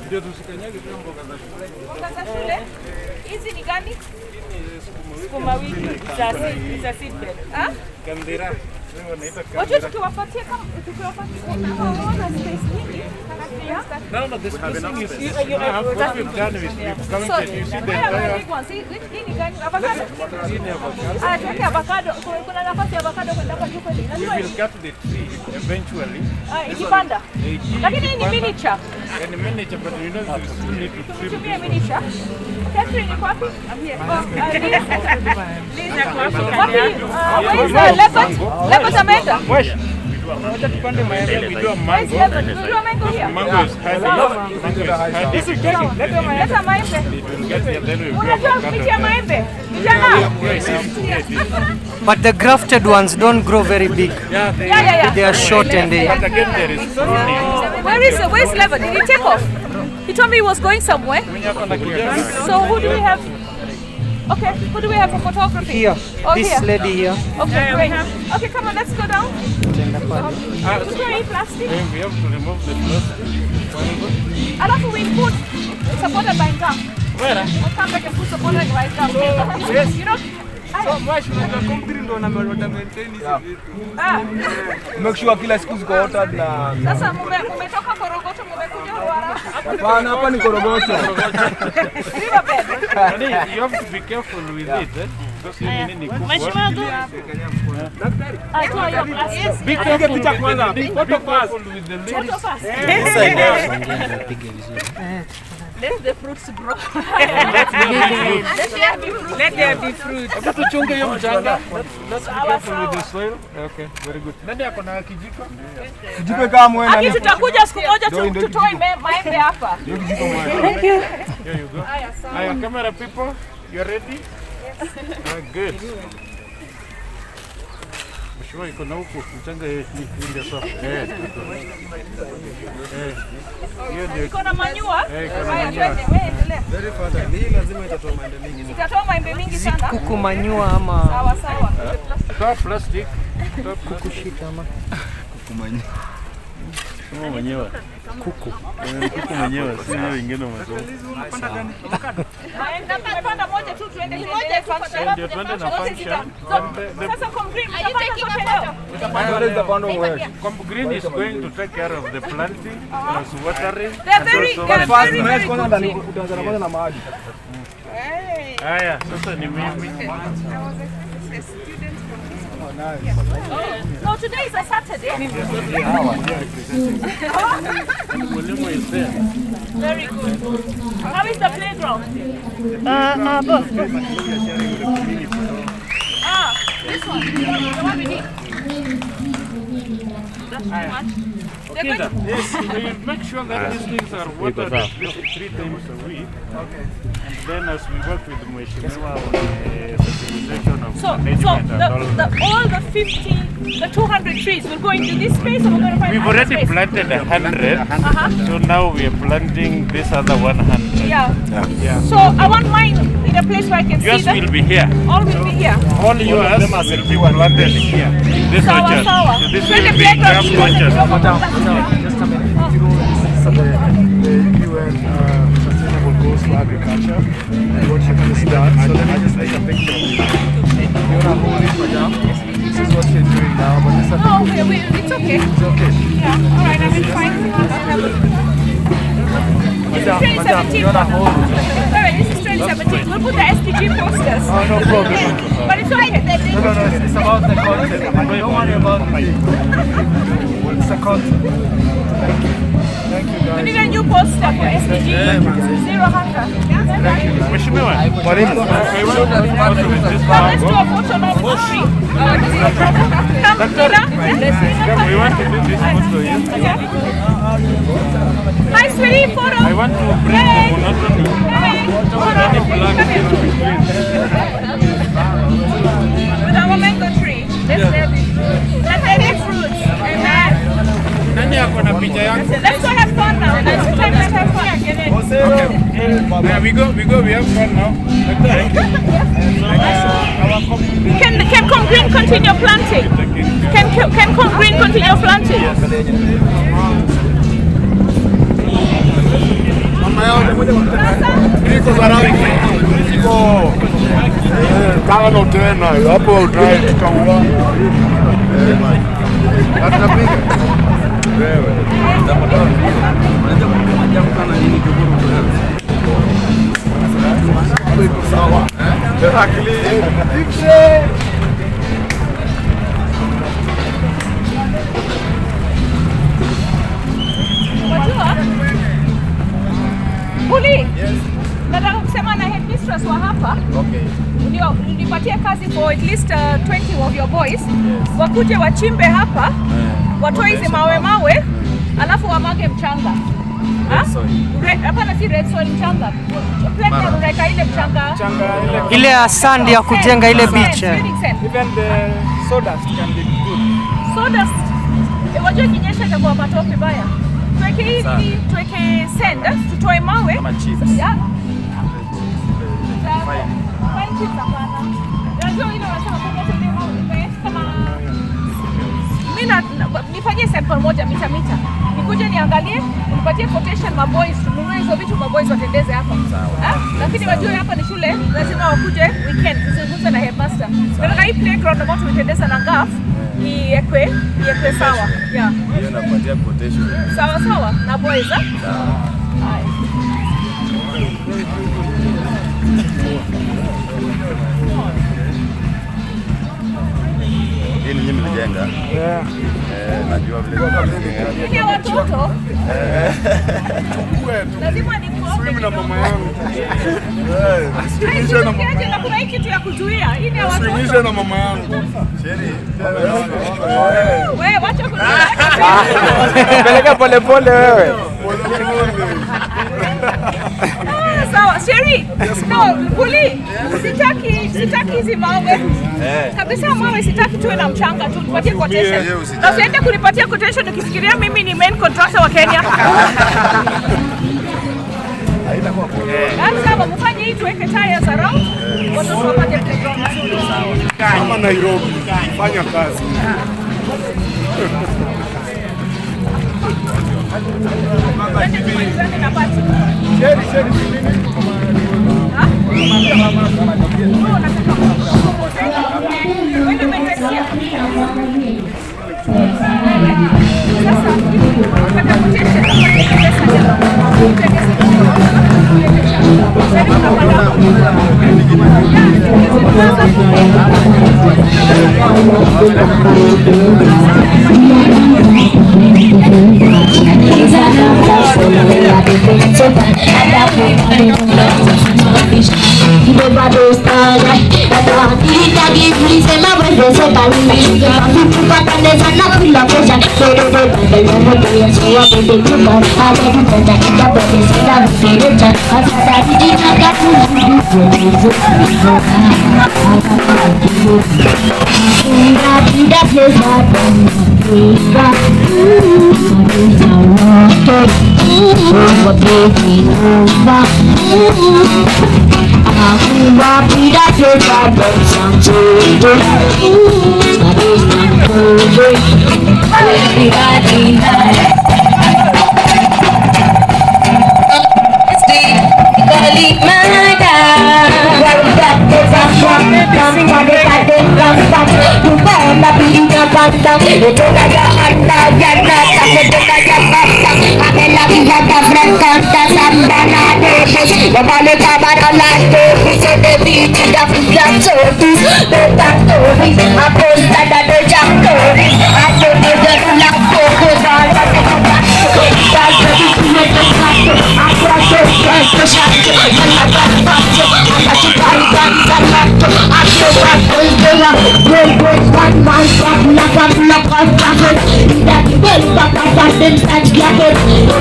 Ndio tusikanyage pia mboga za shule. Mboga za shule? Hizi ni gani? Sukuma wiki za seedbed. Ah? Kandira. Wajua tukiwapatia kama hawana space nyingi. No, the spacing is easy. What we've done is we've counted. You see the entire... Hii ni gani? Avocado? Tuweke avocado. Kuna nafasi ya avocado kwenda hapa juu kweli. We will cut the tree eventually. Ikipanda. Lakini hii ni miniature. And miniature, but you know you still need to trim. Tumia miniature. Catherine ni kwapi? I'm here. Liza kwapi? Where is the leopard? Leopard ameenda? Wesh. Wacha tupande maembe, we do a mango. Mango is high. This is getting. Leta maembe. Unajua miti ya maembe? But the grafted ones don't grow very big. Yeah. They are short and they... But again, there is Where's Leopard? Did he take off? He told me he was going somewhere. So who do we have? Okay, who do we have for photography? Here, oh, this here. lady here. Okay, great. Okay, come on, let's go down. Is there any plastic? We have to remove the plastic. Alafu we put supported by gum. Where? We'll come back and put supported by gum. Yes. You know? So much unajua kompiri ndo na maintain hizi vitu. Make sure kila siku ziko watered na Sasa mmetoka Korogocho mmekuja Ruara. Hapana, hapa ni Korogocho. You have to be careful with it, eh? Because you need to Be careful. Photo pass with the ladies. Let the fruits grow. Let there be fruit. Let's be careful with the soil. Okay, very good. Nani ako na kijiko? Kijiko kama wewe nani? Tutakuja siku moja tutoe maembe hapa. Thank you. Here you go. Aya, camera people, you ready? Yes. Good. Mheshimiwa iko na huko mchanga ndio sawa. Hiyo ndio. Iko na manyua? Haya, twende wewe endelea. Very fast. Hii lazima itatoa maembe mingi. Itatoa maembe mingi sana. Kuku manyua ama Sawa. Toa plastic. Toa kuku shika ama kuku manyua. Kama mwenyewe. Kuku. Kuku mwenyewe, si wewe wengine umesoma. Tumepanda moja tu tuende moja function. Ndio twende na function. Sasa Green Green is going to take care of the planting, plus watering. They're very utaanza na maji. Haya, sasa ni mimi. No, today is a Saturday. Mwalimu is there. Very good. How is the playground? Both. This one. The one we need. That's too much. Okay, yes, we will make sure that these things are watered at least 3 times a week. Okay. And then as we work with Mheshimiwa on the fertilization of management and all the 50, the 200 trees will go into this space, or we're going to find we've already planted 100, so now we are planting this other 100. Yeah. So I want mine in a place where I can yours see them. Yours will be here. All will be here. All yours will be planted here. This orchard. This will be craft orchard. Just a minute. The UN Sustainable Goals for Agriculture and what you can see that. So let me just take a picture of you. You're not holding for now. This is what you're doing now, but this is It's okay. It's okay. Yeah. All right, I will find Madam, you're not holding. Alright, this is 2017. We'll put the SDG posters. Oh, no problem. But it's okay. No, it's about the content. Don't worry about the thing. It's the content. Thank you, guys. We need a new poster for SDG. Zero hunger. Thank you, guys. Mheshimiwa, Mwalimu. Let's do a photo now with the tree. we want to do this photo here. Hi, sweetie, photo. I want to bring With our mango Let's go have fun now. Let's have fun. Yeah, we have fun now. Can Congreen continue planting? Can Congreen continue planting? Tano tena hapo utrai kaua. Atapiga. Wewe. Sawa. Buli. Nataka kusema na headmistress wa hapa. Okay. Unipatie kazi for at least 20 of your boys. Wakuje wachimbe hapa. Watoe hizi mawe alafu wamage mchanga. Hapana, si red soil mchanga. Pleka unaweka ile mchanga. Ile ya sand ya kujenga ile beach. Even the sawdust can be good. Sawdust. Wajua kinyesha itakuwa matope baya. Tuweke sand, tutoe mawe. Kama chips. Yeah. Fine chips hapana. Unajua ile wanasema kama nifanyie sample moja mita. Nikuje niangalie, nipatie quotation maboys, tununue hizo vitu maboys watendeze hapa. Lakini wajue hapa ni shule, lazima wakuje weekend. Tuzungumze na headmaster. Nataka hii playground ambayo tumetendeza na ngaf iwekwe sawa. Yeah. Hiyo nakupatia quotation. Sawa na boys. Sawa. Hii ni nyinyi mlijenga? Yeah. Najua vile. Ni watoto. Lazima nikuombe. Swim na mama yangu. Swimisha na mama yangu. Na kuna hiki kitu ya kuzuia. Hii ni watoto. Swimisha na mama yangu. Sheri. Wewe wacha kuna. Peleka pole wewe. Sawa, Sheri. No, Buli. Sitaki hizi mawe. Kabisa mawe sitaki tuwe na mchanga tu. Nipatie quotation. Na usiende kunipatia quotation ukifikiria mimi ni main contractor wa Kenya. Sawa, mfanye hii tuweke tires around. Watoto wapate playground nzuri. Kama Nairobi. Fanya kazi.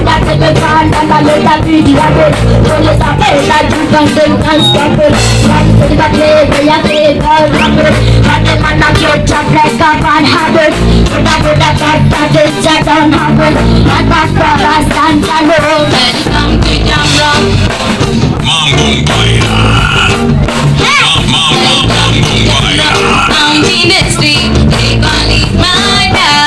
That the fan and I let that be the habit. Police are paid like you can't stop it. Run to the play, they are paid all rapid. And the man that get up like a bad habit. But I would have got that it's a down habit. And that's for us and alone. And come to camera. Mambo Mbaya. Mambo Mbaya. I'm in the street, they gon' leave my dad.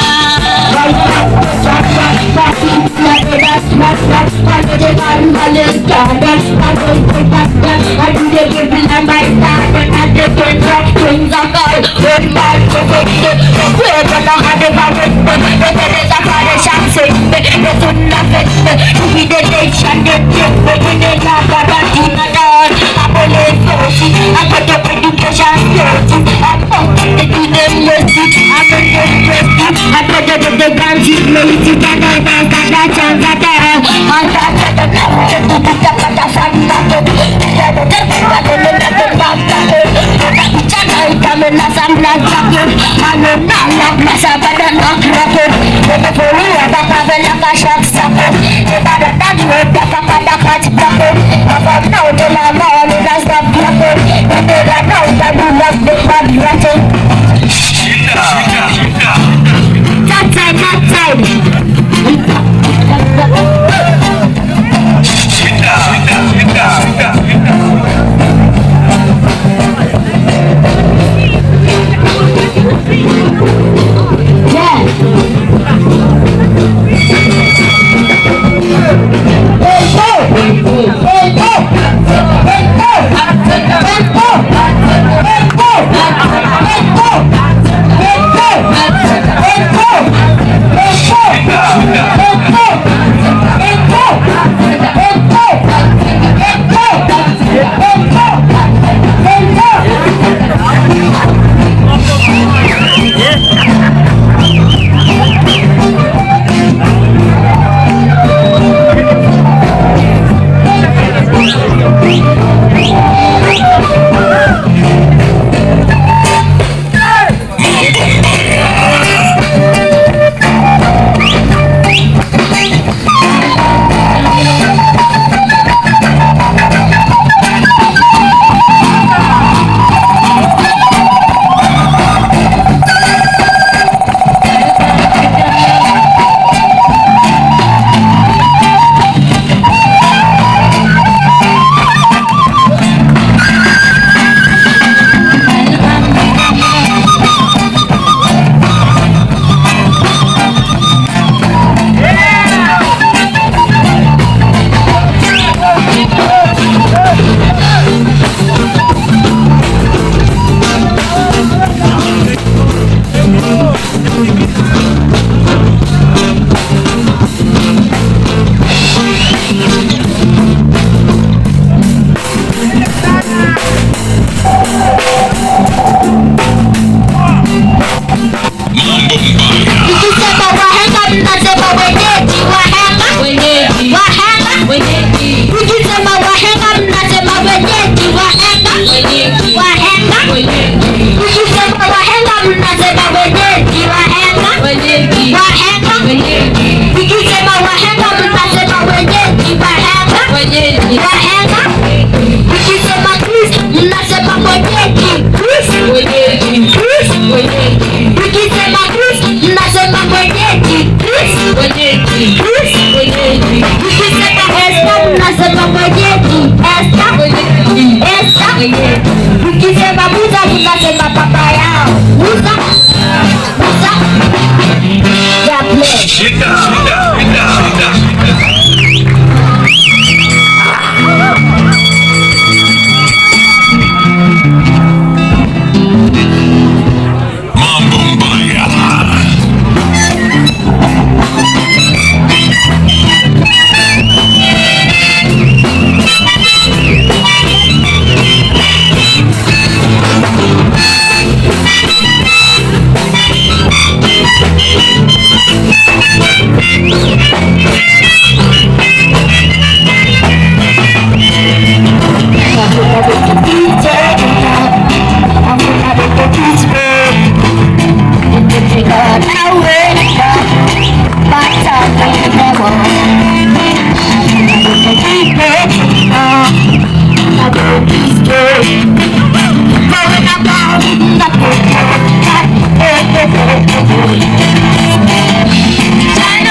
Shine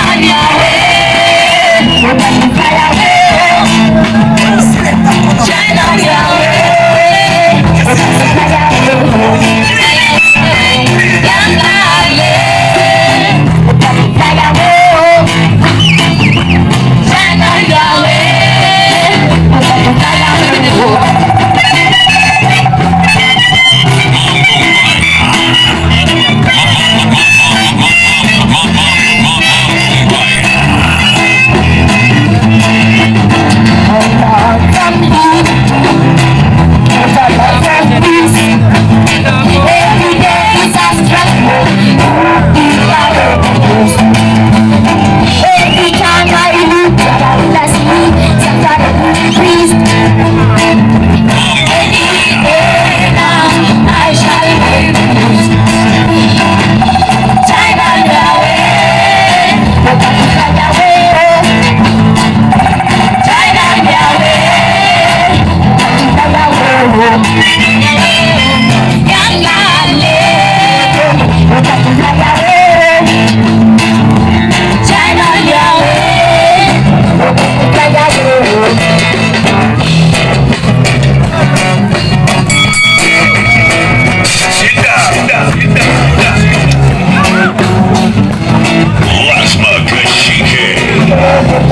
on your way. Fly away. Shine on your way. Fly away. Young darling. Fly away. Shine on your way. Fly away. Every time I look at a bless me, sometimes please. Anywhere now, I shall be pleased. Shine on your way, fly away. Shine on your way, fly away. Young darling, fly away. Shine on your way, fly away. Plasma Kashike.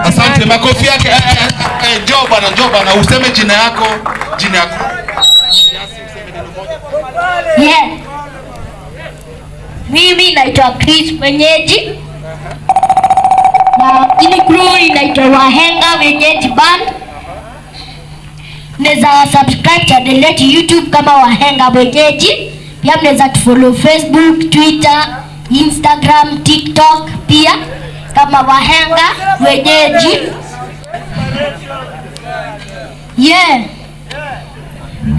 Asante, makofi yake. Njoo bwana, useme jina yako. Yeah. Mimi naitwa Chris Wenyeji. Na ini crew inaitwa Wahenga Wenyeji Band. Mnaweza subscribe channel yetu YouTube kama Wahenga Wenyeji. Pia mnaweza tufollow Facebook, Twitter, Instagram, TikTok pia kama Wahenga Wenyeji. Yeah.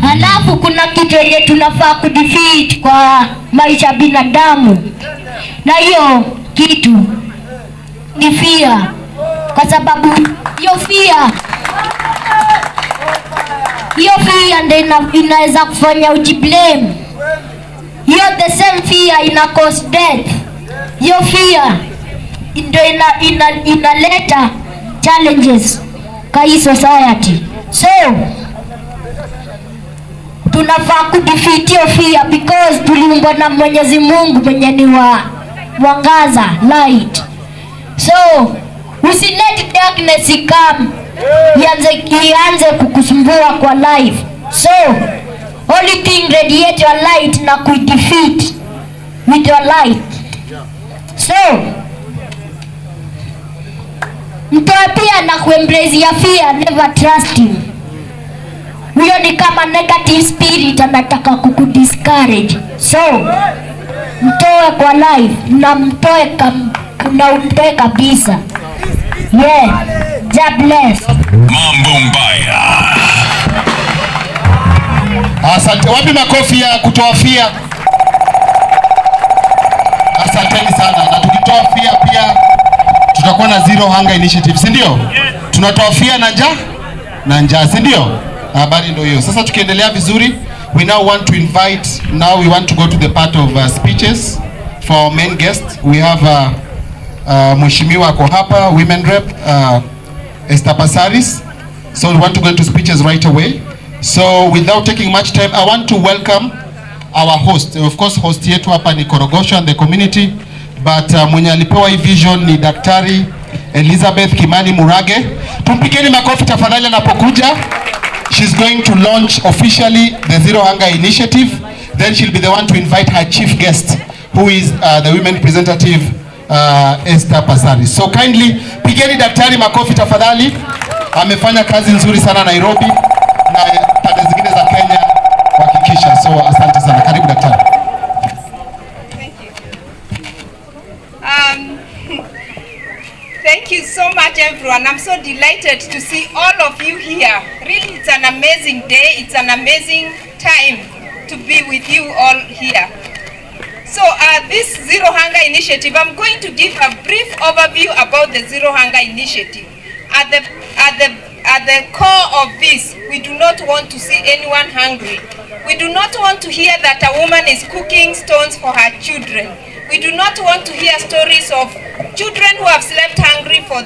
Halafu kuna kitu yenye tunafaa kudefeat kwa maisha binadamu. Na hiyo kitu ni fear. Kwa sababu hiyo fear ndio inaweza kufanya ujiblame. Hiyo the same fear ina cause death. Hiyo fear ndio inaleta challenges kwa hii society. So tunafaa kudefeat hiyo fear because tuliumbwa na Mwenyezi Mungu mwenye ni wa mwangaza, light. So usilete darkness ikam ianze kukusumbua kwa life. So Only thing, radiate your light na kuidefeat with your light. So, mtoe pia na kuembrace ya fear, never trust him. Huyo ni kama negative spirit anataka kukudiscourage. So, mtoe kwa life na mtoe kabisa. Yeah, God bless. Mambo mbaya. Asante. Wapi makofi ya kutoa fia? Asanteni sana. Na tukitoa fia pia tutakuwa na Zero Hunger Initiative, si ndio? Tunatoa fia na njaa, si ndio? Habari ndio hiyo. Sasa tukiendelea vizuri, we now want to invite, now we want to go to the part of speeches for our main guest. We have Mheshimiwa ako hapa, women rep, Esther Pasaris. So we want to go into speeches right away. So without taking much time, I want to welcome our host. Of course, host yetu hapa ni Korogocho and the community, but mwenye alipewa hii vision ni Daktari Elizabeth Kimani Murage. Tumpigeni makofi tafadhali anapokuja. She's going to launch officially the Zero Hunger Initiative. Then she'll be the one to invite her chief guest, who is the women representative Esther Pasaris. So kindly pigeni daktari makofi tafadhali. Amefanya kazi nzuri sana Nairobi na pande zingine za Kenya kuhakikisha. So asante sana. Karibu daktari. Thank you. Thank you so much everyone. I'm so delighted to see all of you here. Really, it's an amazing day. It's an amazing time to be with you all here. So this Zero Hunger Initiative, I'm going to give a brief overview about the Zero Hunger Initiative. At the core of this, we do not want to see anyone hungry. We do not want to hear that a woman is cooking stones for her children. We do not want to hear stories of children who have slept hungry for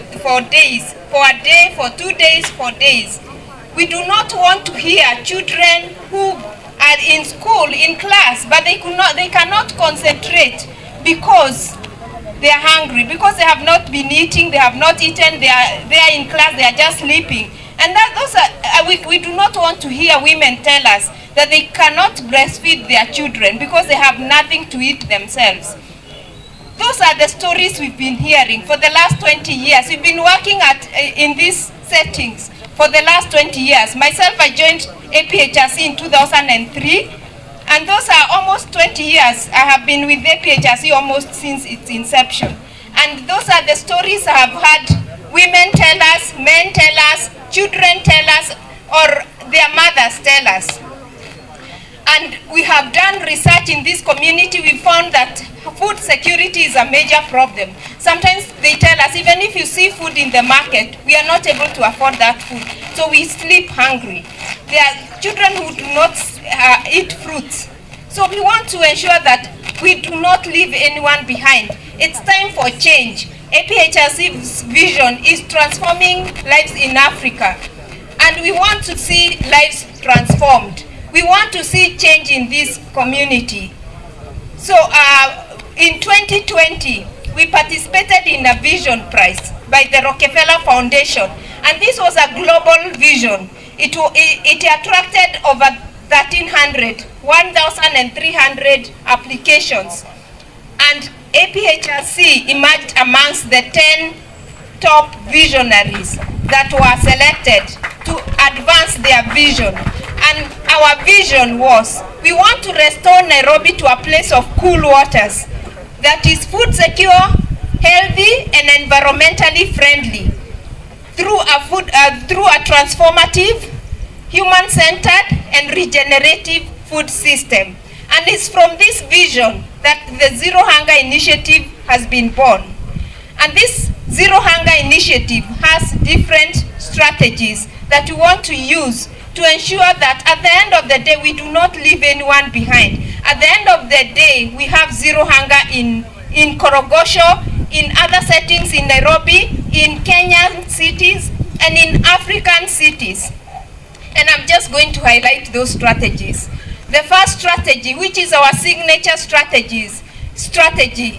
days, for a day, for 2 days, for days. We do not want to hear children who are in school, in class, but they cannot concentrate because they are hungry, because they have not been eating, they have not eaten, they are in class, they are just sleeping. And we do not want to hear women tell us that they cannot breastfeed their children because they have nothing to eat themselves. Those are the stories we've been hearing for the last 20 years. We've been working in these settings for the last 20 years. Myself, I joined APHRC in 2003, and those are almost 20 years. I have been with APHRC almost since its inception. And those are the stories I have heard women tell us, men tell us, children tell us, or their mothers tell us. And we have done research in this community. We found that food security is a major problem. Sometimes they tell us, even if you see food in the market, we are not able to afford that food. So we sleep hungry. There are children who do not eat fruits. So we want to ensure that we do not leave anyone behind. It's time for change. APHRC's vision is transforming lives in Africa. And we want to see lives transformed. We want to see change in this community. So in 2020, we participated in a vision prize by the Rockefeller Foundation. And this was a global vision. It attracted over 1,300 applications. And APHRC emerged amongst the 10 top visionaries that were selected to advance their vision. And our vision was, we want to restore Nairobi to a place of cool waters that is food secure, healthy, and environmentally friendly through a transformative, human-centered, and regenerative food system. And it's from this vision that the Zero Hunger Initiative has been born. And this Zero Hunger Initiative has different strategies that we want to use to ensure that at the end of the day, we do not leave anyone behind. At the end of the day, we have zero hunger in Korogocho, in other settings in Nairobi, in Kenyan cities, and in African cities. And I'm just going to highlight those strategies. The first strategy, which is our signature strategy,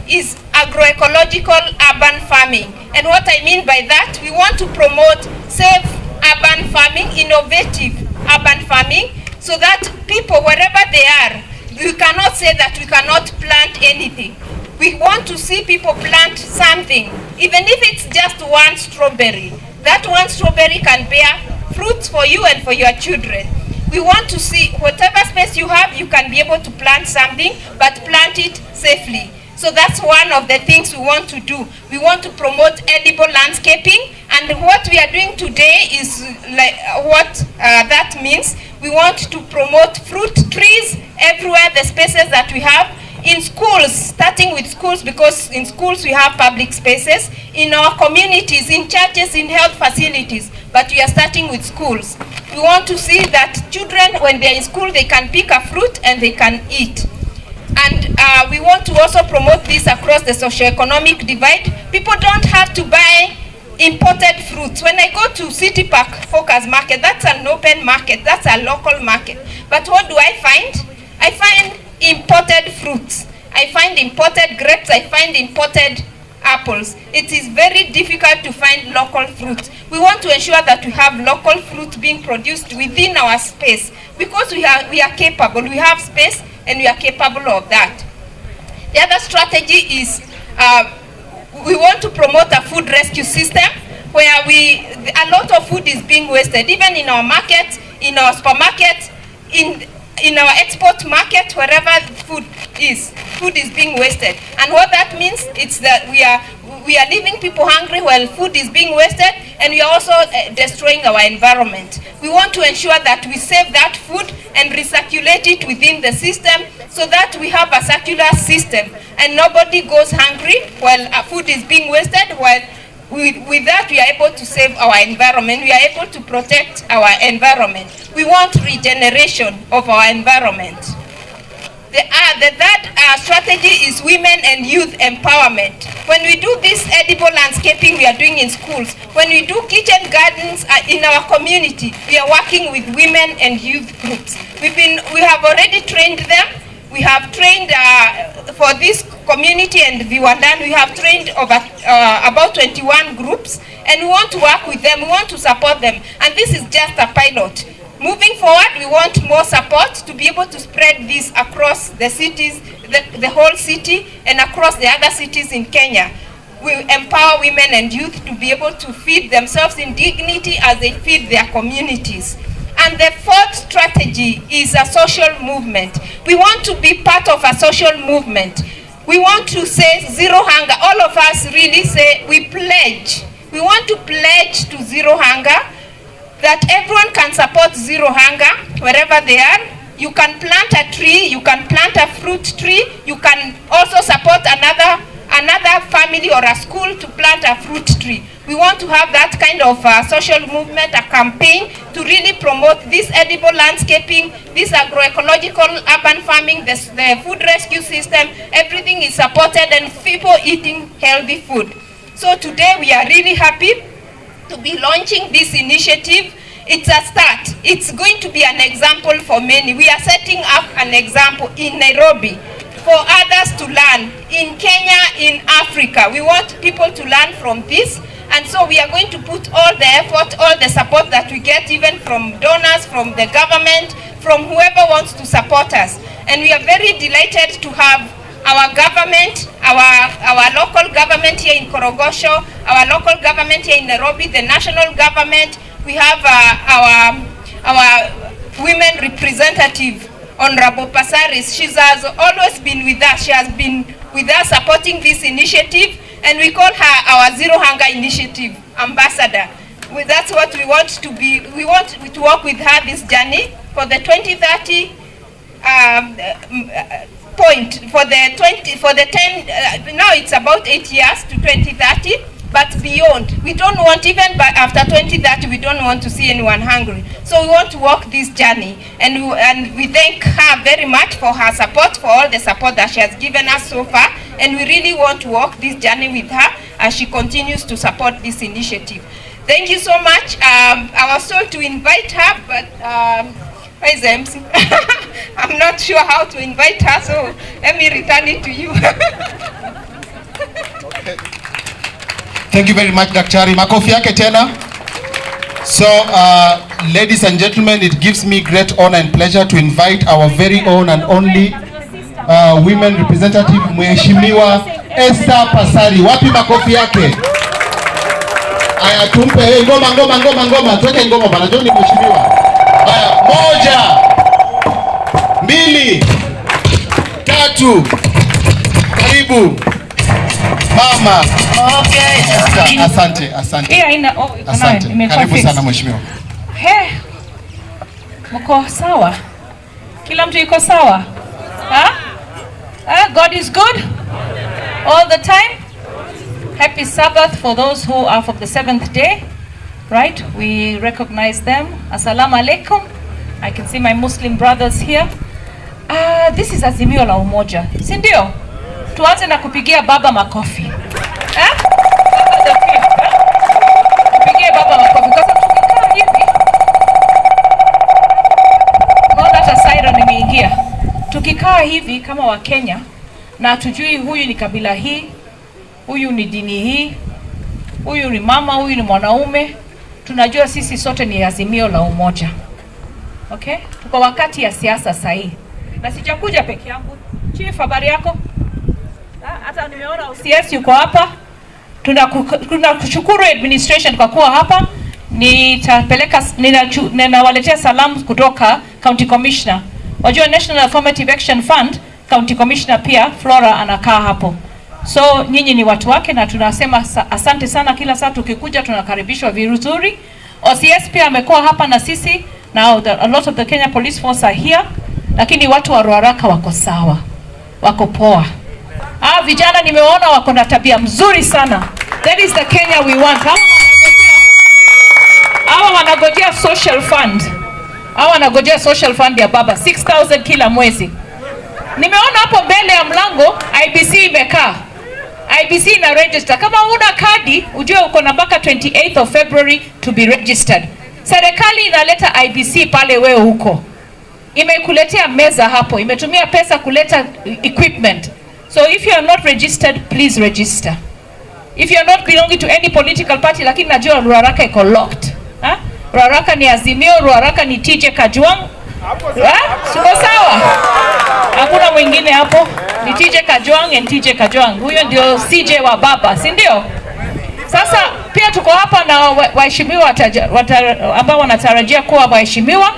is agroecological urban farming. And what I mean by that, we want to promote safe urban farming, innovative urban farming, so that people, wherever they are, we cannot say that we cannot plant anything. We want to see people plant something, even if it's just one strawberry. That one strawberry can bear fruits for you and for your children. We want to see whatever space you have, you can be able to plant something, but plant it safely. So that's one of the things we want to do. We want to promote edible landscaping, and what we are doing today is like what that means. We want to promote fruit trees everywhere, the spaces that we have. In schools, starting with schools, because in schools we have public spaces, in our communities, in churches, in health facilities, but we are starting with schools. We want to see that children, when they're in school, they can pick a fruit and they can eat. And we want to also promote this across the socioeconomic divide. People don't have to buy imported fruits. When I go to City Park Focus Market, that's an open market, that's a local market. But what do I find? I find imported fruits. I find imported grapes, I find imported apples. It is very difficult to find local fruit. We want to ensure that we have local fruit being produced within our space, because we are capable, we have space and we are capable of that. The other strategy is we want to promote a food rescue system where a lot of food is being wasted, even in our markets, in our supermarkets, in our export market, wherever food is being wasted. And what that means, it's that we are leaving people hungry while food is being wasted, and we are also destroying our environment. We want to ensure that we save that food and recirculate it within the system, so that we have a circular system and nobody goes hungry while food is being wasted. While with that, we are able to save our environment. We are able to protect our environment. We want regeneration of our environment. The third strategy is women and youth empowerment. When we do this edible landscaping we are doing in schools, when we do kitchen gardens in our community, we are working with women and youth groups. We have already trained them. We have trained for this community and Viwandan, we have trained over about 21 groups, and we want to work with them, we want to support them, and this is just a pilot. Moving forward, we want more support to be able to spread this across the cities, the whole city, and across the other cities in Kenya. We empower women and youth to be able to feed themselves in dignity as they feed their communities. And the fourth strategy is a social movement. We want to be part of a social movement. We want to say zero hunger. All of us really say we pledge. We want to pledge to zero hunger, that everyone can support zero hunger wherever they are. You can plant a tree, you can plant a fruit tree, you can also support another family or a school to plant a fruit tree. We want to have that kind of social movement, a campaign to really promote this edible landscaping, this agroecological urban farming, the food rescue system. Everything is supported and people eating healthy food. So today we are really happy to be launching this initiative. It's a start. It's going to be an example for many. We are setting up an example in Nairobi for others to learn. In Kenya, in Africa, we want people to learn from this. And so we are going to put all the effort, all the support that we get, even from donors, from the government, from whoever wants to support us. And we are very delighted to have our government, our local government here in Korogocho, our local government here in Nairobi, the national government. We have our women representative, Honorable Pasaris. She has always been with us. She has been with us supporting this initiative, and we call her our Zero Hunger Initiative ambassador. That's what we want to be. We want to work with her this journey for the 2030 point, for the 10, now it's about 8 years to 2030, but beyond. We don't want, even after 2030, we don't want to see anyone hungry. So we want to walk this journey, and we thank her very much for her support, for all the support that she has given us so far, and we really want to walk this journey with her as she continues to support this initiative. Thank you so much. I was told to invite her, but where is the MC? I'm not sure how to invite her, so let me return it to you. Okay. Thank you very much, Daktari. Makofi yake tena. So Ladies and gentlemen, it gives me great honor and pleasure to invite our very own and only women representative, Mheshimiwa Esther Pasari. Wapi makofi yake? Aya, tumpe ngoma. Tuweke ngoma bana, John mheshimiwa. Aya, 1, 2, 3. Karibu. Mama. Okay. Asante. Asante. Karibu sana mheshimiwa. Mko sawa? Kila mtu yuko sawa? God is good all the time. Happy Sabbath for those who are from the 7th day. Right? We recognize them. Assalamu alaikum. I can see my Muslim brothers here. This is Azimio la Umoja. Si ndio? Tuanze na kupigia baba makofi. Tupigie baba makofi. Kwa sababu tukikaa hivi, naona hata siren imeingia. Tukikaa hivi kama Wakenya na tujui huyu ni kabila hii, huyu ni dini hii, huyu ni mama, huyu ni mwanaume, tunajua sisi sote ni Azimio la Umoja. Okay? Tuko wakati ya siasa sahihi. Na sijakuja peke yangu. Chief, habari yako? Hata nimeona OCS yuko hapa. Tunakushukuru administration kwa kuwa hapa. Ninawaletea salamu kutoka County Commissioner. Wajua National Affirmative Action Fund, County Commissioner pia Flora anakaa hapo. So nyinyi ni watu wake na tunasema asante sana, kila saa tukikuja tunakaribishwa vizuri. OCS pia amekuwa hapa na sisi. Now a lot of the Kenya Police Force are here. Lakini watu wa Ruaraka wako sawa. Wako poa. Vijana nimeona wako na tabia mzuri sana. That is the Kenya we want. Hawa wanagojea social fund. Hawa wanagojea social fund ya baba 6,000 kila mwezi. Nimeona hapo mbele ya mlango IBC imekaa. IBC ina register. Kama una kadi, ujue uko na mpaka 28th of February to be registered. Serikali inaleta IBC pale wewe huko. Imekuletea meza hapo, imetumia pesa kuleta equipment. So if you are not registered, please register. If you are not belonging to any political party, lakini najua Ruaraka iko locked. Ruaraka ni Azimio, Ruaraka ni TJ Kajwang. Siko sawa? Hakuna mwingine hapo. Ni TJ Kajwang and TJ Kajwang. Huyo ndio CJ wa baba, si ndio? Sasa pia tuko hapa na waheshimiwa ambao wanatarajia kuwa waheshimiwa.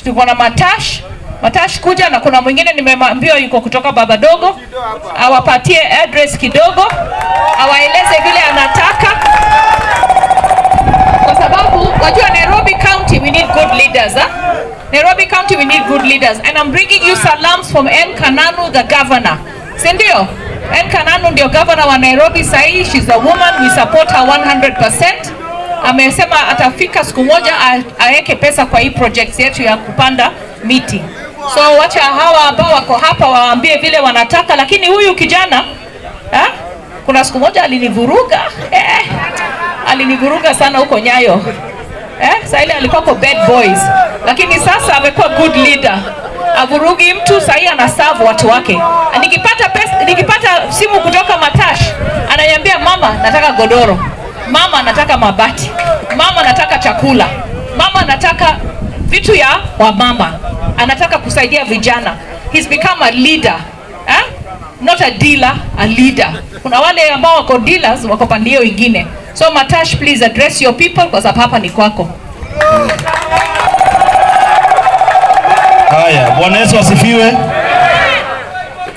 Tuko na Matash kuja, na kuna mwingine nimeambiwa yuko kutoka baba dogo, awapatie address kidogo, awaeleze vile anataka, kwa sababu wajua Nairobi County we need good leaders. Nairobi County we need good leaders, and I'm bringing you salams from N Kananu, the governor. Si ndio? N Kananu ndio governor wa Nairobi sahi. She's a woman, we support her 100%. Amesema atafika siku moja aweke pesa kwa hii project yetu ya kupanda miti. So wacha hawa ambao wako hapa waambie vile wanataka, lakini huyu kijana kuna siku moja alinivuruga. Alinivuruga sana huko Nyayo. Sasa ile alikuwa kwa bad boys, lakini sasa amekuwa good leader. Avurugi mtu, sasa anaserve watu wake. Nikipata simu kutoka Matash, ananiambia mama nataka godoro. Mama nataka mabati. Mama nataka chakula. Mama nataka vitu ya wamama. Anataka kusaidia vijana. He's become a leader. Not a dealer, a leader. Kuna wale ambao wako dealers wako pande wengine. So Matash, please address your people kwa sababu hapa ni kwako. Haya, Bwana Yesu asifiwe.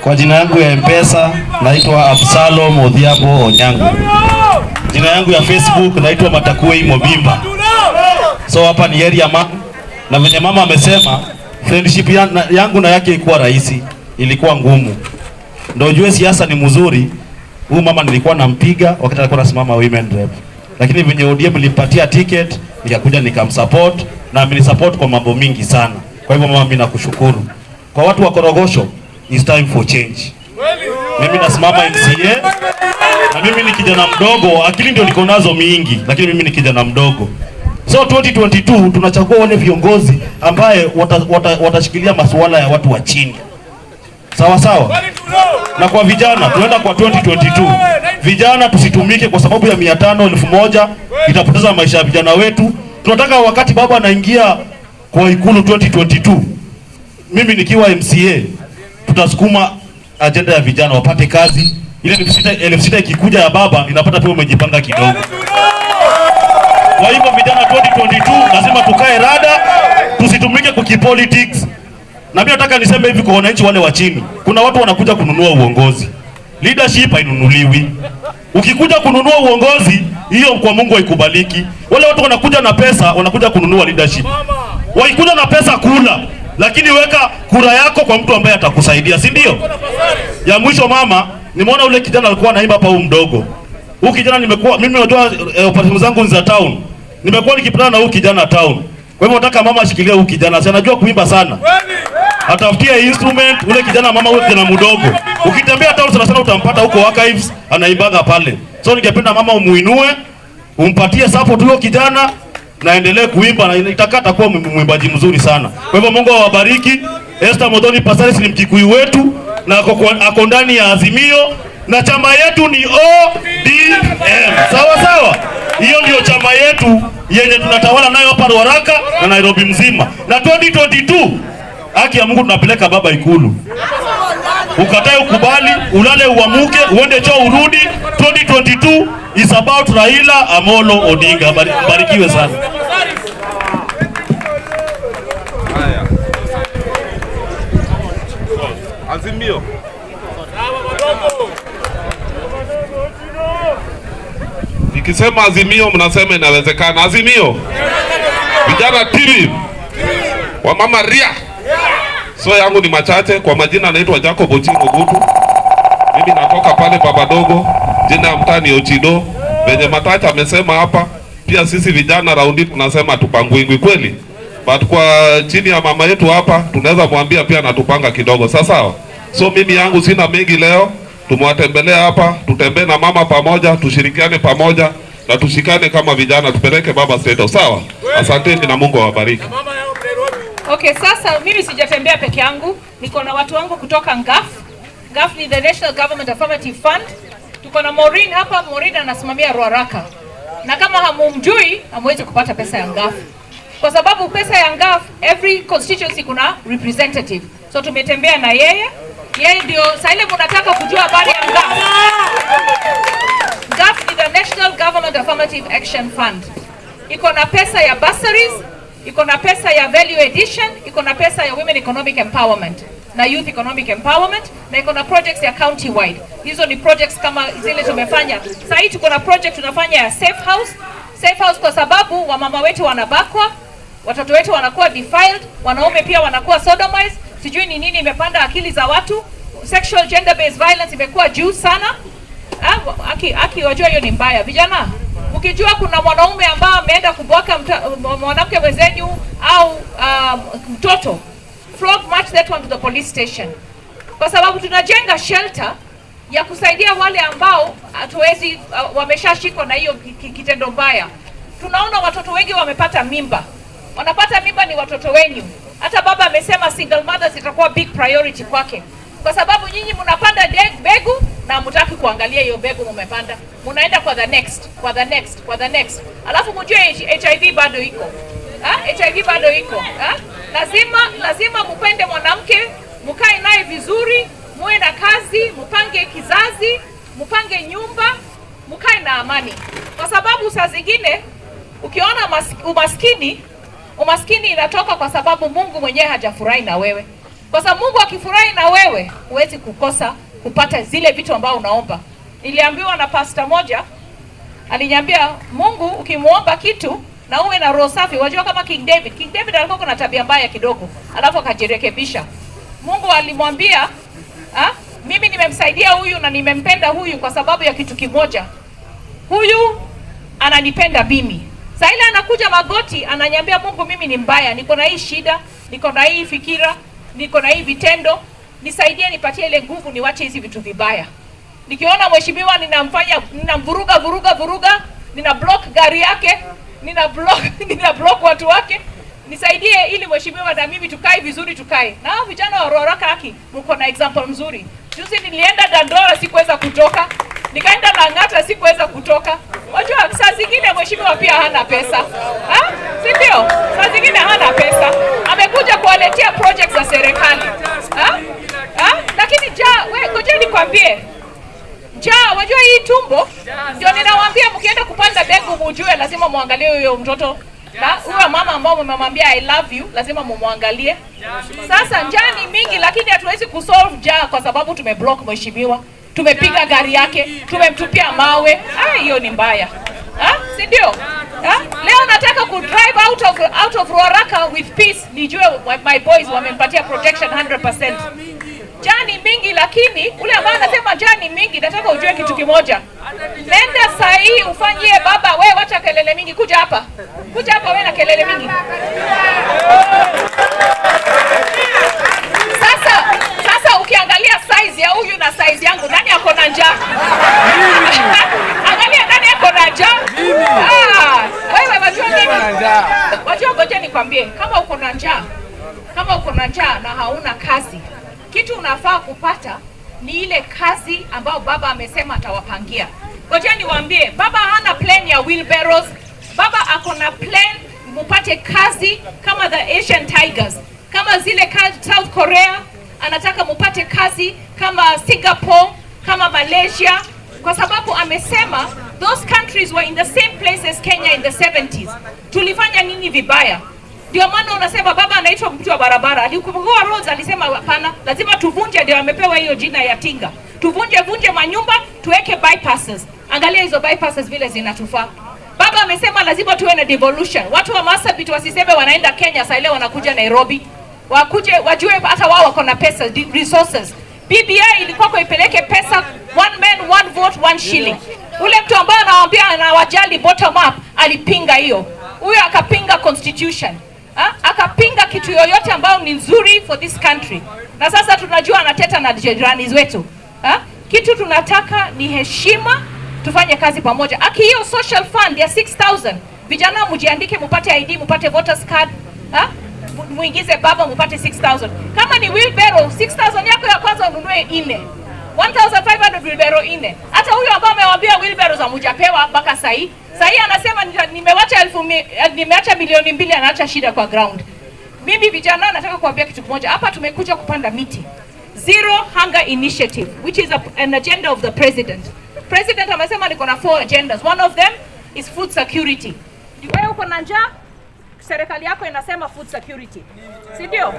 Kwa jina yangu ya M-Pesa naitwa Absalom Odhiambo Onyango. Jina yangu ya Facebook naitwa Matakuei Mobimba. So hapa ni area mama, na venye mama amesema friendship yangu na yake ilikuwa rahisi, ilikuwa ngumu. Ndio ujue siasa ni mzuri. Huyu mama nilikuwa nampiga wakati alikuwa anasimama women rep. Lakini venye ODM nilimpatia ticket, nikakuja nikamsupport na amenisupport kwa mambo mingi sana. Kwa hivyo mama, mimi nakushukuru. Kwa watu wa Korogocho, it's time for change. Mimi nasimama MCA na mimi ni kijana mdogo, akili ndio niko nazo mingi, lakini mimi ni kijana mdogo. So 2022 tunachagua wale viongozi ambaye watashikilia masuala ya watu wa chini. Sawa sawa? Na kwa vijana tunaenda kwa 2022. Vijana tusitumike kwa sababu ya 500, 1000 itapoteza maisha ya vijana wetu. Tunataka wakati baba anaingia kwa ikulu 2022, mimi nikiwa MCA, tutasukuma agenda ya vijana wapate kazi. Ile 6,000 ikikuja ya baba inapata pia umejipanga kidogo. Kwa hivyo vijana 2022 lazima tukae rada, tusitumike kukipolitics. Na mimi nataka niseme hivi kwa wananchi wale wa chini. Kuna watu wanakuja kununua uongozi. Leadership hainunuliwi. Ukikuja kununua uongozi, hiyo kwa Mungu haikubaliki. Wale watu wanakuja na pesa, wanakuja kununua leadership. Wakikuja na pesa kula, lakini weka kura yako kwa mtu ambaye atakusaidia, si ndio? Ya mwisho mama, nimeona ule kijana alikuwa anaimba hapa huyu mdogo. Huyu kijana mimi najua operesheni zangu ni za town. Nimekuwa nikipatana na huyu kijana town. Kwa hivyo nataka mama ashikilie huyu kijana. Si anajua kuimba sana. Atafutie instrument ule kijana mama huyu kijana mdogo. Ukitembea town sana utampata huko archives anaimbaga pale. So ningependa mama umuinue, umpatie support huyo kijana na endelee kuimba na itakata kuwa mwimbaji mzuri sana. Kwa hivyo Mungu awabariki. Esther Modoni Pasaris ni Mkikuyu wetu na ako ndani ya Azimio na chama yetu ni ODM. Sawa sawa. Hiyo ndio chama yetu yenye tunatawala nayo hapa Ruaraka na Nairobi mzima. Na 2022 haki ya Mungu tunapeleka baba ikulu. Ukatae ukubali, ulale uamuke, uende choo urudi. 2022 is about Raila Amolo Odinga. Barikiwe sana. Azimio. Nikisema Azimio mnasema inawezekana. Azimio. Vijana TV. Wa mama Ria. So yangu ni machache, kwa majina naitwa Jacob Ochingo Gutu. Mimi natoka pale Babadogo, jina ya mtani Ochido. Venye Matacha amesema hapa, pia sisi vijana raundi tunasema tupangwingwi kweli. But kwa chini ya mama yetu hapa, tunaweza mwambia pia natupanga kidogo. Sawa. So mimi yangu sina mengi leo. Tumewatembelea hapa, tutembee na mama pamoja, tushirikiane pamoja na tushikane kama vijana, tupeleke baba State. Sawa? Asanteni na Mungu awabariki. Okay, sasa mimi sijatembea peke yangu, niko na watu wangu kutoka NGAF. NGAF ni the National Government Affirmative Fund. Tuko na Maureen hapa, Maureen anasimamia Ruaraka. Na kama hamumjui, hamwezi kupata pesa ya NGAF. Kwa sababu pesa ya NGAF, every constituency kuna representative. So tumetembea na yeye. Yeye ndio sasa ile mnataka kujua habari ya NGAF. NGAF ni the National Government Affirmative Action Fund. Iko na pesa ya bursaries, iko na pesa ya value addition, iko na pesa ya women economic empowerment na youth economic empowerment, na iko na projects ya county wide. Hizo ni projects kama zile tumefanya. Sasa hii tuko na project tunafanya ya safe house. Safe house kwa sababu wamama wetu wanabakwa, watoto wetu wanakuwa defiled, wanaume pia wanakuwa sodomized. Sijui ni nini imepanda akili za watu. Sexual gender based violence imekuwa juu sana. Wajua hiyo ni mbaya. Vijana, ukijua kuna mwanaume ambaye ameenda kubwaka mwanamke mwenzenyu au mtoto, flog march that one to the police station. Kwa sababu tunajenga shelter ya kusaidia wale ambao hatuwezi wameshashikwa na hiyo kitendo mbaya. Tunaona watoto wengi wamepata mimba. Wanapata mimba ni watoto wenyu. Hata baba amesema single mothers itakuwa big priority kwake. Kwa sababu nyinyi mnapanda begu na hamtaki kuangalia hiyo begu mmepanda. Mnaenda kwa the next, kwa the next, kwa the next. Alafu mjue HIV bado iko. HIV bado iko. Lazima mpende mwanamke, mkae naye vizuri, muwe na kazi, mpange kizazi, mpange nyumba, mkae na amani. Kwa sababu saa zingine ukiona umaskini inatoka kwa sababu Mungu mwenyewe hajafurahi na wewe. Kwa sababu Mungu akifurahi na wewe, huwezi kukosa kupata zile vitu ambao unaomba. Niliambiwa na pastor moja, aliniambia Mungu ukimuomba kitu na uwe na roho safi, wajua kama King David alikuwa na tabia mbaya kidogo, alafu akajirekebisha. Mungu alimwambia, mimi nimemsaidia huyu na nimempenda huyu kwa sababu ya kitu kimoja. Huyu ananipenda mimi. Sasa ile anakuja magoti ananiambia Mungu mimi ni mbaya, niko na hii shida, niko na hii fikira, niko na hii vitendo, nisaidie nipatie ile nguvu niwache hizi vitu vibaya. Nikiona mheshimiwa ninamvuruga, nina block gari yake, nina block watu wake, nisaidie ili mheshimiwa na mimi tukae vizuri tukae. Na vijana wa Ruaraka haki, mko na example mzuri. Juzi nilienda Dandora sikuweza kutoka. nikaenda Lang'ata, sikuweza kutoka. Wajua saa zingine mheshimiwa pia hana pesa, si ndio? Saa zingine hana pesa, amekuja kuwaletea projects za serikali, lakini ngoja nikwambie, wajua hii tumbo ndio ninawaambia, mkienda kupanda mbegu mujue lazima muangalie huyo mtoto na huyo mama ambao mmemwambia I love you, lazima mumwangalie. Sasa njaa ni mingi, lakini hatuwezi kusolve njaa kwa sababu tumeblock mheshimiwa, tumepiga gari yake, tumemtupia mawe. Hiyo ni mbaya, si ndio? Leo nataka ku drive out of Ruaraka with peace, nijue my boys wamempatia protection 100%. Njaa ni mingi, lakini ule ambaye anasema njaa ni mingi, nataka ujue kitu kimoja. Nenda sahi ufanyie baba, we wacha kelele mingi, kuja hapa we na kelele mingi. Sasa ukiangalia size ya huyu na size yangu, nani ako na njaa? Angalia nani ako na njaa? Wewe wajua nini? Wajua, ngoja nikwambie, kama uko na njaa na hauna kazi, kitu unafaa kupata ni ile kazi ambayo baba amesema atawapangia. Ngoja niwaambie, baba hana plan ya wheelbarrows. Baba ako na plan mupate kazi kama the Asian Tigers, kama zile South Korea. Anataka mupate kazi kama Singapore, kama Malaysia, kwa sababu amesema those countries were in the same place as Kenya in the 70s. Tulifanya nini vibaya? Ndio maana unasema baba anaitwa mtu wa barabara. Alikuwa roads, alisema hapana, lazima tuvunje, ndio amepewa hiyo jina ya tinga. Tuvunje manyumba, tuweke bypasses. Angalia hizo bypasses vile zinatufaa. Baba amesema lazima tuwe na devolution. Watu wa Marsabit wasiseme wanaenda Kenya, sasa leo wanakuja Nairobi. Wajue hata wao wako na pesa, resources. BBI ilikuwa kuipeleke pesa, one man, one vote, one shilling. Ule mtu ambaye anawaambia anawajali bottom up, alipinga hiyo. Huyo akapinga constitution. Akapinga kitu yoyote ambayo ni nzuri for this country. Na sasa tunajua anateta na jirani wetu. Kitu tunataka ni heshima, tufanye kazi pamoja. Hiyo social fund ya 6,000, vijana mjiandike, mupate ID, mupate voters card, muingize baba, mupate 6,000. Kama ni wheelbarrow, 6,000 yako ya kwanza ununue 4. 1,500 wheelbarrow 4. Hata huyo ambao amewaambia wheelbarrows hamujapewa mpaka sahi anasema nimeacha milioni 2, anaacha shida kwa ground. Mimi vijana nataka kuambia kitu kimoja. Hapa tumekuja kupanda miti. Zero Hunger Initiative, which is an agenda of the president. President amesema niko na 4 agendas. One of them is food security. Wewe uko na njaa, serikali yako inasema food security, si ndio?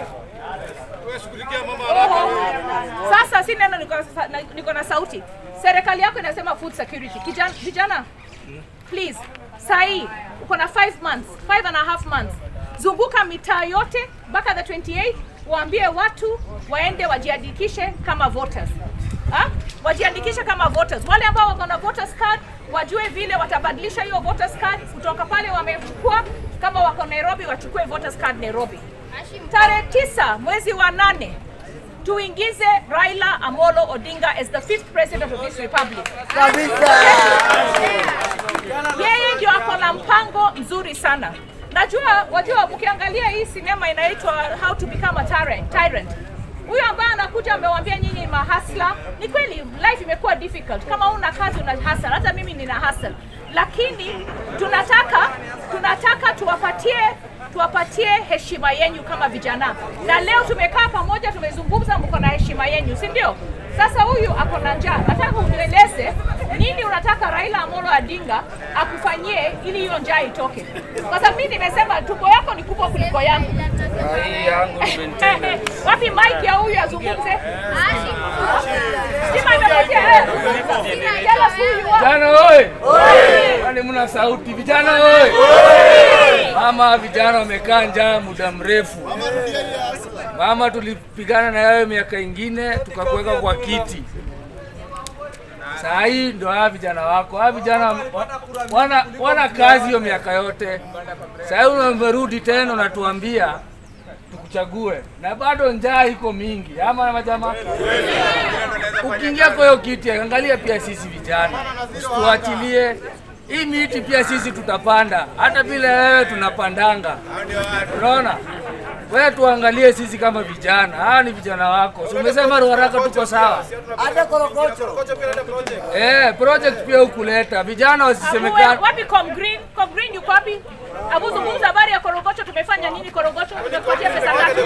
Sasa si neno niko na sauti. Serikali yako inasema food security. Vijana, please, sahi uko na 5.5 months. Zunguka mitaa yote mpaka the 28, waambie watu waende wajiandikishe kama voters. Wajiandikishe kama voters. Wale ambao wako na voters card wajue vile watabadilisha hiyo voters card kutoka pale wamechukua, kama wako Nairobi wachukue voters card Nairobi. Tarehe 9 mwezi wa 8 tuingize Raila Amolo Odinga as the 5th president of this republic. Yeye ndio ako na mpango mzuri sana. Wajua ukiangalia hii sinema inaitwa How to Become a Tyrant. Huyo ambaye anakuja amewaambia nyinyi mahasla. Ni kweli life imekuwa difficult. Kama una kazi una hustle, hata mimi nina hustle. Lakini tunataka tuwapatie heshima yenu kama vijana. Na leo tumekaa pamoja, tumezungumza, mko na heshima yenu, si ndio? Sasa huyu ako na njaa. Nataka unieleze nini unataka Raila Amolo Odinga akufanyie ili hiyo njaa itoke. Kwa sababu mimi nimesema tumbo yako ni kubwa kuliko yangu. Wapi mic ya huyu azungumze? Vijana oi! Wale mna sauti, vijana oi! Mama, vijana wamekaa njaa muda mrefu. Mama, tulipigana na yeye miaka ingine tukakuweka kwa kiti. Saa hii ndo hawa vijana wako. Hawa vijana wana kazi hiyo miaka yote. Saa hii unamerudi tena unatuambia tukuchague. Na bado njaa iko mingi. Ama majamaa. Ukiingia kwa hiyo kiti, angalia pia sisi vijana. Usituachilie. Hii miti pia sisi tutapanda. Hata vile wewe tunapandanga. Unaona? wewe tuangalie sisi kama vijana. Hawa ni vijana wako. Umesema Ruaraka tuko sawa. Hata Korogocho. Project pia ukuleta. Vijana wasisemekana. Wapi Com Green? Com Green yuko wapi? Abu zungumza habari ya Korogocho, tumefanya nini Korogocho? Tumepatia pesa ngapi?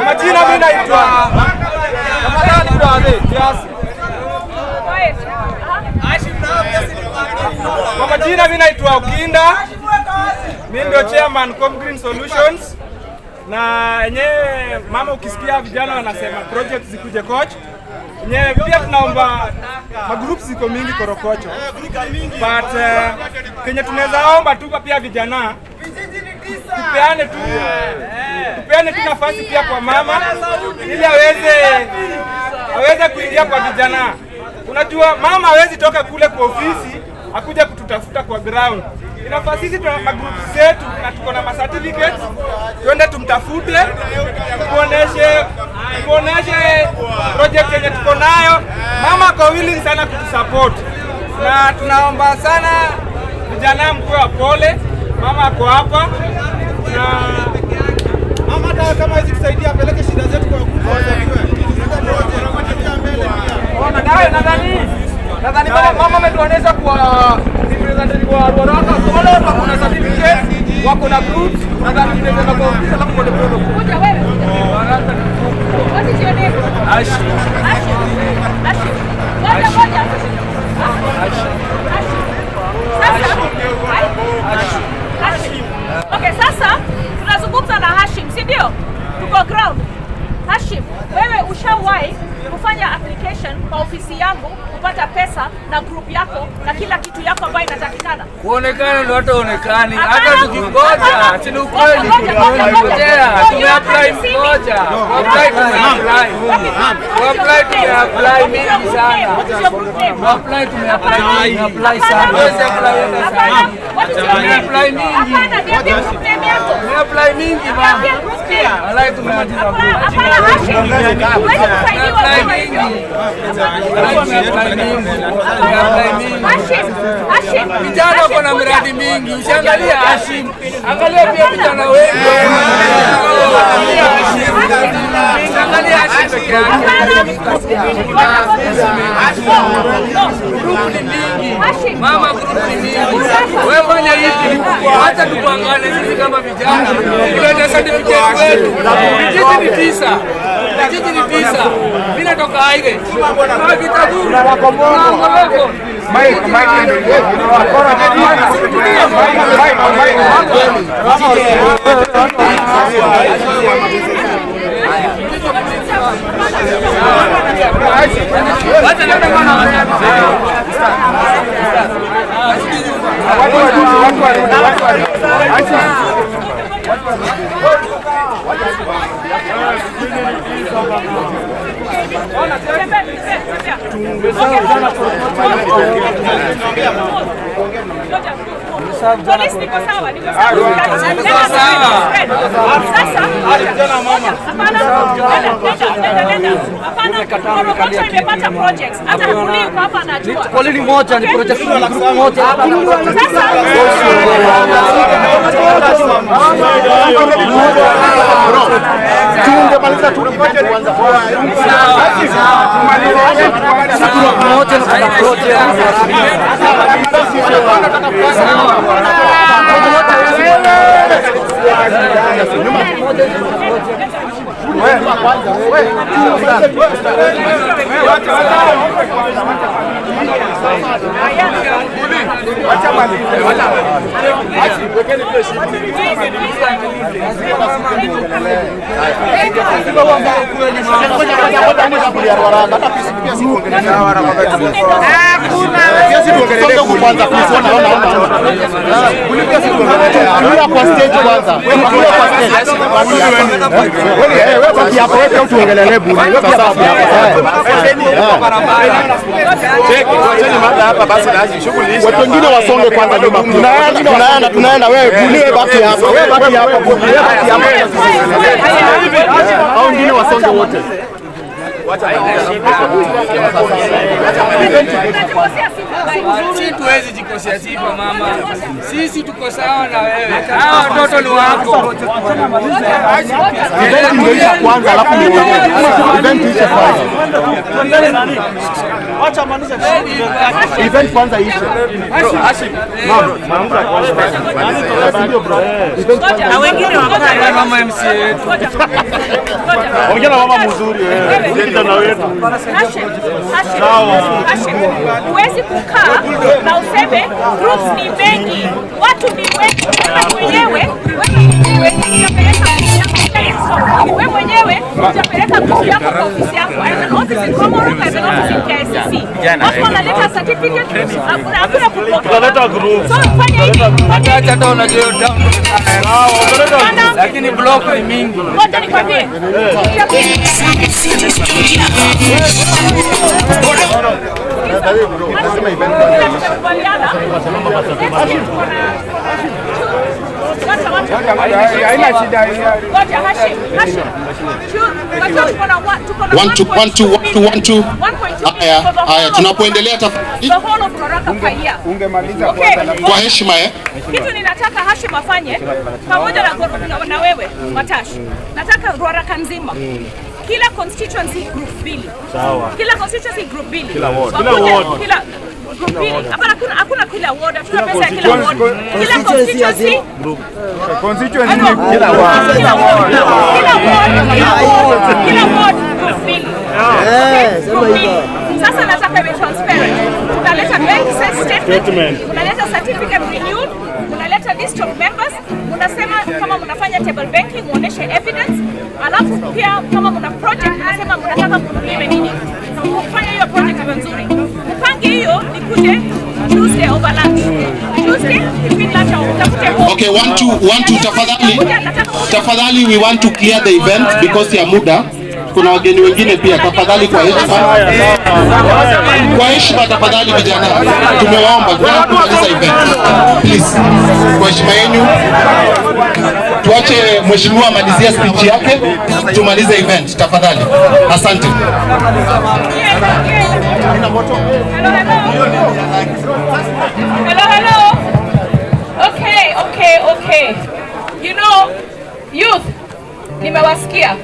Majina mimi naitwa Kwa majina mimi naitwa Ukinda. Mimi ndio chairman Com Green Solutions. Na yenyewe mama, ukisikia vijana wanasema project zikuje coach, yenyewe pia tunaomba magroup ziko mingi Korogocho. But kenye tunaweza omba tu pia vijana tupeane tu nafasi pia kwa mama ili aweze kuingia kwa vijana. Unajua mama hawezi toka kule kwa ofisi akuja kututafuta kwa ground. Inafaa sisi tuna magroup zetu na tuko na certificates, twende tumtafute, tuoneshe project yenye tuko nayo. Mama ako willing sana kutusupport. Na tunaomba sana vijana mkuu wa pole. Mama ako hapa. Na mama hata kama hizi tusaidia apeleke shida zetu kwa wakubwa nadhani mama ametuonesha kwa representative wa Ruaraka. Kuna certificate, wako na groups, nadhani tunaweza kwa ofisi alafu kwa ndio kuja wewe. What is your name? Ashi. Okay, sasa tunazungumza na Hashim, si ndio? Tuko ground. Hashim, wewe ushawahi kufanya application kwa ofisi yangu kupata pesa na group yako na kila kitu yako ambayo inatakikana? Kuonekana ndio hataonekani. Hata tukingoja, si ukweli. Tumeapply moja. Tumeapply mingi sana. Tumeapply sana. Tumeapply mingi mama. Alai tumemaliza vijana kuna miradi mingi. Usiangalia Hashim, angalia pia vijana wengi. Angalia Hashim peke yake. Grupu ni mingi. Mama, grupu ni mingi. Wewe fanya hivi, acha tupangane sisi kama vijana. Tulete certificate wetu. Vijiji ni 9. Vijiji ni 9. Mimi natoka Haile. Kama vitaguru na Korogocho. Polisi niko sawa, niko sawa. Korogocho imepata projects. Hata Kuli uko hapa anajua. Kuli ni moja, ni project ni group moja. Tungemaliza tukipate kwanza moja na kuna project. Watu wengine wasonge kwanza nyuma. Tunaenda wewe buliwe baki hapa. Wewe baki hapa. Hao wengine wasonge wote. Sisi tuwezi jikosea sifa mama. Sisi tuko sawa na wewe. Hao watoto ni wako. Event imeisha kwanza alafu ni wewe. Event iishe kwanza. Acha maanisha event kwanza iishe. Hashim. Maanisha kwanza. Ndio bro. Na wengine wakae mama MC yetu. Ongea na mama mzuri wewe. Kijana wetu. Hashim, huwezi kukaa na useme groups ni mengi, watu ni wengi. Wewe mwenyewe utapeleka group yako kwa ofisi yako. I have an office in Comoros, I have an office in KICC. Watu wanaleta certificate, hakuna Tutaleta group. So fanya hivi. Acha tu unajua lakini block ni mingi. Ngoja nikwambie. Haina shida hiyo. Ngoja Hashim. One, two. Haya, tunapoendelea the whole of Ruaraka per year. Ungemaliza kwa heshima Kitu ninataka Hashim afanye pamoja na wewe Matash. Nataka Ruaraka nzima. Kila constituency group mbili. Sawa. Kila constituency group mbili. Kila ward. Kila group mbili. Hakuna kila ward. Hatuna pesa ya kila ward. Kila constituency group. Constituency kila ward. Kila ward group mbili. Sema hivyo. Sasa nataka iwe transparent. Unaleta bank statement. Unaleta certificate renewed. Unaleta list of members. Unasema kama mnafanya table banking, muoneshe evidence. Alafu pia kama mna project, unasema mnataka mnunuliwe nini. Kufanya hiyo project iwe nzuri. Mpange hiyo nikuje Tuesday over lunch. Tuesday between lunch utafute home. Okay, one two tafadhali we want to clear the event because ya muda. Kuna wageni wengine pia, tafadhali kwa heshima tafadhali vijana, tumewaomba kumaliza event please, kwa heshima yenu tuache mheshimiwa amalizie speech yake, tumalize event tafadhali. Asante. Hello. Okay. You know, youth, nimewasikia.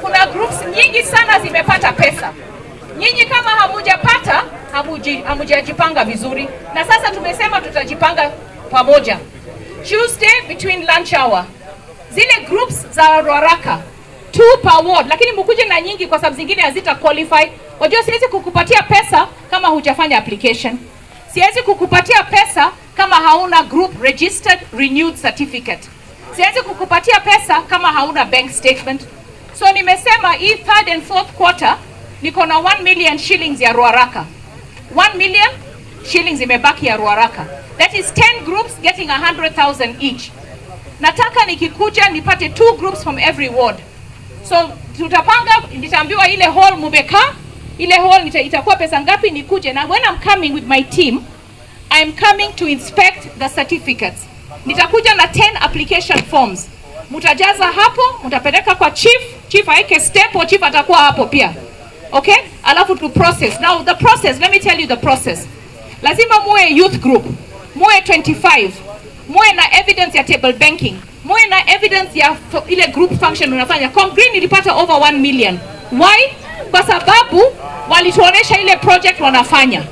Kuna groups nyingi sana zimepata pesa. Nyinyi kama hamujapata, hamujajipanga vizuri. Na sasa tumesema tutajipanga pamoja. Tuesday between lunch hour. Zile groups za Ruaraka 2 per ward, lakini mkuje na nyingi kwa sababu zingine hazita qualify. Wajua siwezi kukupatia pesa kama hujafanya application. Siwezi kukupatia pesa kama hauna group registered renewed certificate. Siwezi kukupatia pesa kama hauna bank statement. So nimesema hii 3rd and 4th quarter niko na 1 million shillings ya Ruaraka. 1 million shillings imebaki ya Ruaraka. That is 10 groups getting 100,000 each. Nataka nikikuja nipate 2 groups from every ward. So tutapanga, nitaambiwa ile hall mubeka, ile hall itakuwa pesa ngapi nikuje, na when I'm coming with my team, I'm coming to inspect the certificates. Nitakuja na 10 application forms. Mutajaza hapo, mutapeleka kwa chief aike step, chief atakuwa hapo pia. Okay? Alafu to process. Now the process, let me tell you the process. Lazima muwe youth group, muwe 25, muwe na evidence ya table banking, muwe na evidence ya ile group function unafanya. Green ilipata over 1 million. Why? Kwa sababu walituonesha ile project wanafanya.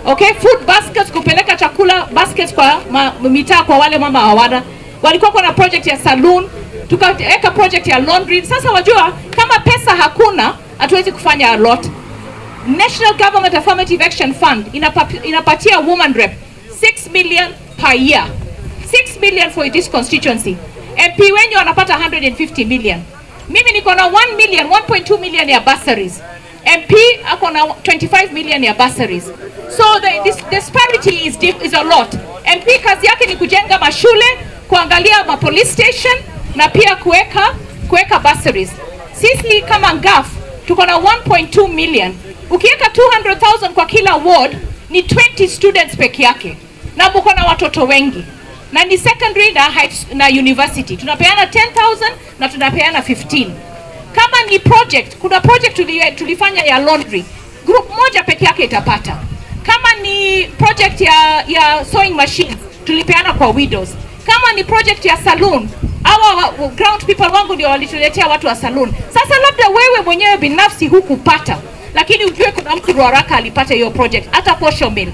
Okay? Food baskets, kupeleka chakula baskets kwa mitaa kwa wale mama hawada. Walikuwa kuna project ya saloon, tukaweka project ya laundry. Sasa wajua kama pesa hakuna hatuwezi kufanya a lot. National Government Affirmative Action Fund inapatia woman rep 6 million per year. 6 million for this constituency. MP wenye wanapata 150 million. Mimi niko na 1.2 million ya bursaries. MP ako na 25 million ya bursaries. So this disparity is a lot. MP kazi yake ni kujenga mashule, kuangalia ma police station na pia kuweka bursaries. Sisi kama NGAF tuko na 1.2 million. Ukiweka 200,000 kwa kila ward ni 20 students peke yake. Na mko na watoto wengi. Na ni secondary na university. Tunapeana 10,000 na tunapeana 15. Kama ni project, kuna project tulifanya ya laundry. Group moja peke yake itapata. Kama ni project ya sewing machine, tulipeana kwa widows. Kama ni project ya saloon, hawa ground people wangu ndio walituletea watu wa saloon. Sasa labda wewe mwenyewe binafsi hukupata, lakini ujue kuna mtu Ruaraka alipata hiyo project, hata posho mill.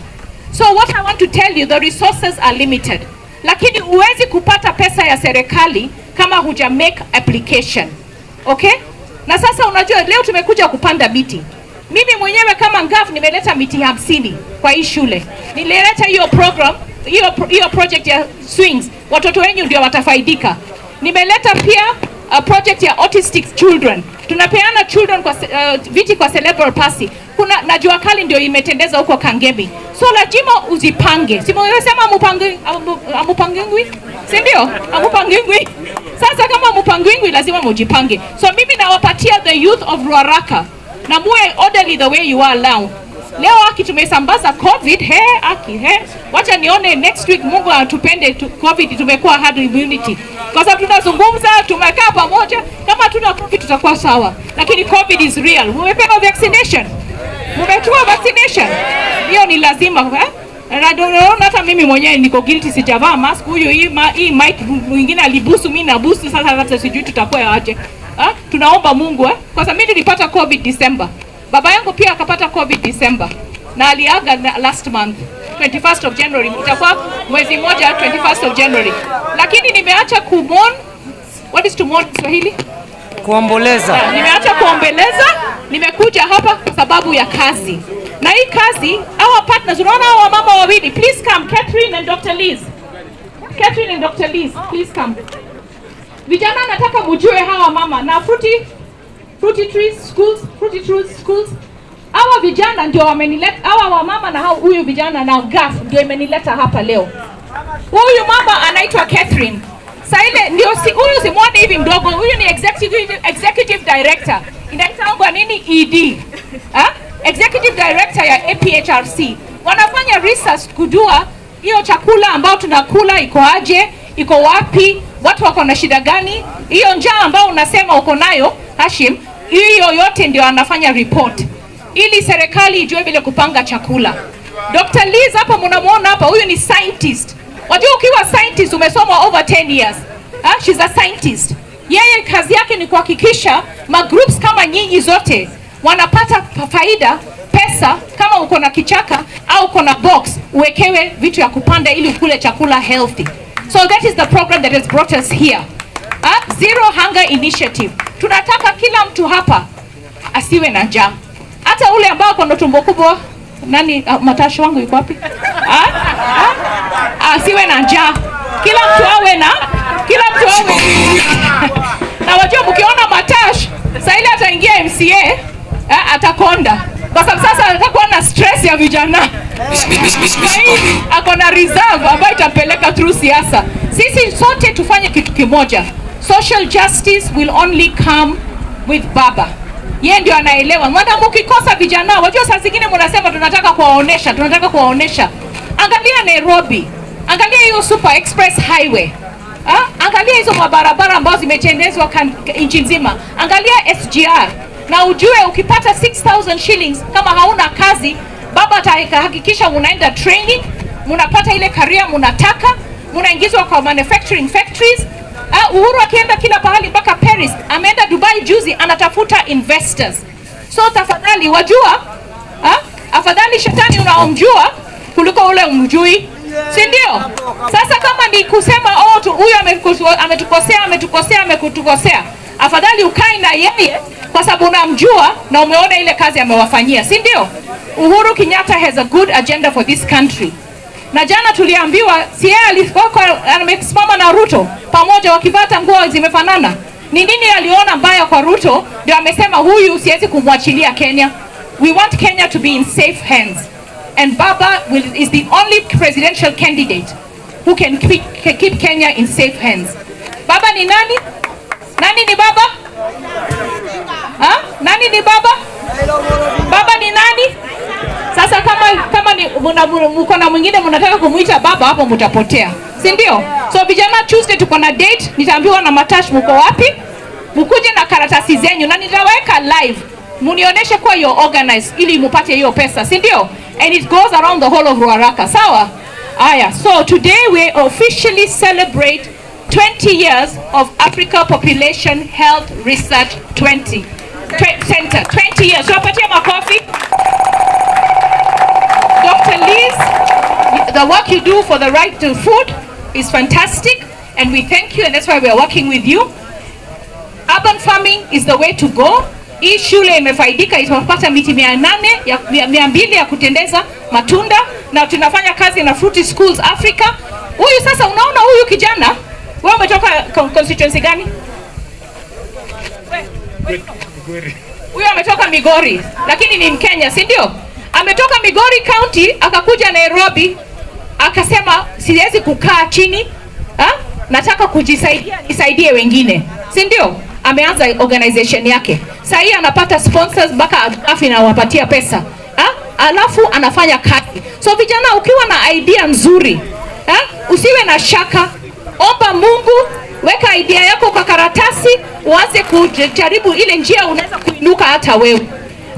So what I want to tell you, the resources are limited. Lakini uwezi kupata pesa ya serikali kama huja make application. Okay? Na sasa unajua leo tumekuja kupanda miti. Mimi mwenyewe kama NGAF nimeleta miti 50 kwa hii shule. Nilileta hiyo program, hiyo project ya swings. Watoto wengi ndio watafaidika. Nimeleta pia project ya autistic children. Tunapeana children kwa viti kwa cerebral palsy. Kuna na jua kali ndio imetendeza huko Kangemi. So lazima uzipange. Si mnasema amupangingwi? Si ndio? Amupangingwi. Sasa kama mupangingwi lazima mujipange. So mimi nawapatia the youth of Ruaraka. Na muwe orderly the way you are now. Leo tumesambaza COVID, wacha nione next week Mungu atupende COVID tumekuwa hard immunity. Kwa sababu tunazungumza, tumekaa pamoja, kama tuna COVID tutakuwa sawa. Lakini COVID is real. Mumepewa vaccination? Mumechukua vaccination? Hiyo ni lazima, hata mimi mwenyewe niko guilty sijavaa mask. Huyu hii mic mwingine alibusu, mimi nabusu, sasa hata sijui tutakuwa aje. Tunaomba Mungu kwa sababu mimi nilipata COVID December. Baba yangu pia akapata COVID December na aliaga last month 21st of January. Itakuwa mwezi mmoja 21st of January. Lakini nimeacha kumon. What is to mourn in Swahili? Kuomboleza. Nimeacha kuombeleza, nimekuja hapa kwa sababu ya kazi. Na hii kazi, our partners, unaona hawa mama wawili, please come, Catherine and Dr. Liz. Catherine and Dr. Liz, please come. Vijana nataka mjue hawa mama na Fruity Trees Schools. Hawa vijana ndio wamenileta, hawa wamama na huyu vijana na NGAF ndio imenileta hapa leo. Huyu mama anaitwa Catherine. Sasa ile ndio huyu simwone hivi mdogo, huyu ni executive director. Inaitwa nini? ED. Executive director ya APHRC. Wanafanya research kujua hiyo chakula ambao tunakula iko aje, iko wapi, watu wako na shida gani, hiyo njaa ambao unasema uko nayo Hashim, hiyo yote ndio anafanya report ili serikali ijue vile kupanga chakula. Dr. Liz hapa mnamuona hapa, huyu ni scientist. Wajua ukiwa scientist umesoma over 10 years. She's a scientist. Yeye kazi yake ni kuhakikisha magroups kama nyinyi zote wanapata faida, pesa, kama uko na kichaka au uko na box uwekewe vitu ya kupanda ili ukule chakula healthy. So that is the program that has brought us here. Zero Hunger Initiative. Tunataka kila mtu hapa asiwe na njaa. Hata ule ambao kuna tumbo kubwa, matasho wangu yuko wapi? Asiwe na njaa. Kila mtu awe na na wajua mkiona matash, sasa ile ataingia MCA, atakonda. Kwa sababu sasa atakuwa na stress ya vijana. Ako na reserve ambayo itampeleka through siasa. Sisi sote tufanye kitu kimoja. Social justice will only come with baba. Yeye ndio anaelewa. Maana mkikosa vijana, wajua saa zingine mnasema tunataka kuwaonesha. Angalia Nairobi. Angalia hiyo Super Express Highway. Angalia hizo mabarabara ambazo zimetengenezwa nchi nzima. Angalia SGR. Na ujue ukipata 6,000 shillings kama hauna kazi, baba atahakikisha unaenda training, mnapata ile career mnataka, mnaingizwa kwa manufacturing factories. Uhuru akienda kila pahali mpaka Paris, ameenda Dubai juzi anatafuta investors. So tafadhali wajua, afadhali shetani unaomjua kuliko ule umjui. Si ndio? Sasa kama ni kusema huyu ametukosea, afadhali ukae na yeye kwa sababu unamjua na umeona ile kazi amewafanyia, si ndio? Uhuru Kenyatta has a good agenda for this country. Na jana tuliambiwa si yeye alikuwa amesimama na Ruto pamoja wakivaa nguo zimefanana. Ni nini aliona mbaya kwa Ruto ndio amesema huyu siwezi kumwachilia Kenya. We want Kenya to be in safe hands. And Baba is the only presidential candidate who can keep Kenya in safe hands. Baba ni nani? Nani ni baba? Nani ni baba? Baba ni nani? Sasa kama ni mko na mwingine mnataka kumuita baba, hapo mtapotea. Si ndio? So vijana, Tuesday tuko na date, nitaambiwa na Matash mko wapi? Mkuje na karatasi zenyu na nitaweka live. Munionyeshe kwa you organize ili mupate hiyo pesa, si ndio? And it goes around the whole of Ruaraka. Sawa? Aya, so today we officially celebrate 20 years of Africa Population Health Research Center. 20 years. So patia makofi. Dr. Liz, the work you do for the right to food is fantastic and we thank you and that's why we are working with you. Urban farming is the way to go. Hii shule imefaidika, itapata miti 200 ya kutendeza matunda na tunafanya kazi na Fruity Schools Africa. Huyu sasa unaona huyu kijana, wewe umetoka constituency gani? Huyu ametoka Migori, lakini ni Mkenya, si ndio? Ametoka Migori County, akakuja Nairobi, akasema siwezi kukaa chini, nataka kujisaidia, nisaidie wengine. Si ndio? Ameanza organization yake. Sasa hii anapata sponsors mpaka afi na wapatia pesa. Alafu anafanya kazi. So vijana, ukiwa na idea nzuri, usiwe na shaka. Omba Mungu, weka idea yako kwa karatasi, uanze kujaribu ile njia unaweza kuinuka hata wewe.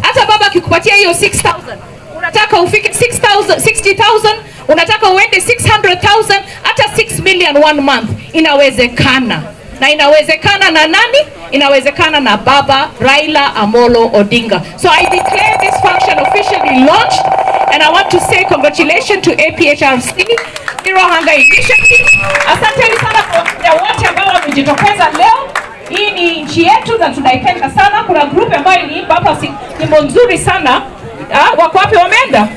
Hata baba akikupatia hiyo 6,000, unataka ufike 6,000, 60,000, unataka uende 600,000, hata 6 million one month, inawezekana. Na inawezekana na nani? Inawezekana na Baba Raila Amolo Odinga. So I declare this function officially launched and I want to say congratulations to APHRC, Zero Hunger Initiative. Asanteni sana kwa wote ambao wamejitokeza leo. Hii ni nchi yetu na tunaipenda sana. Kuna group ambayo iliimba hapa nyimbo nzuri sana. Wako wapi wameenda?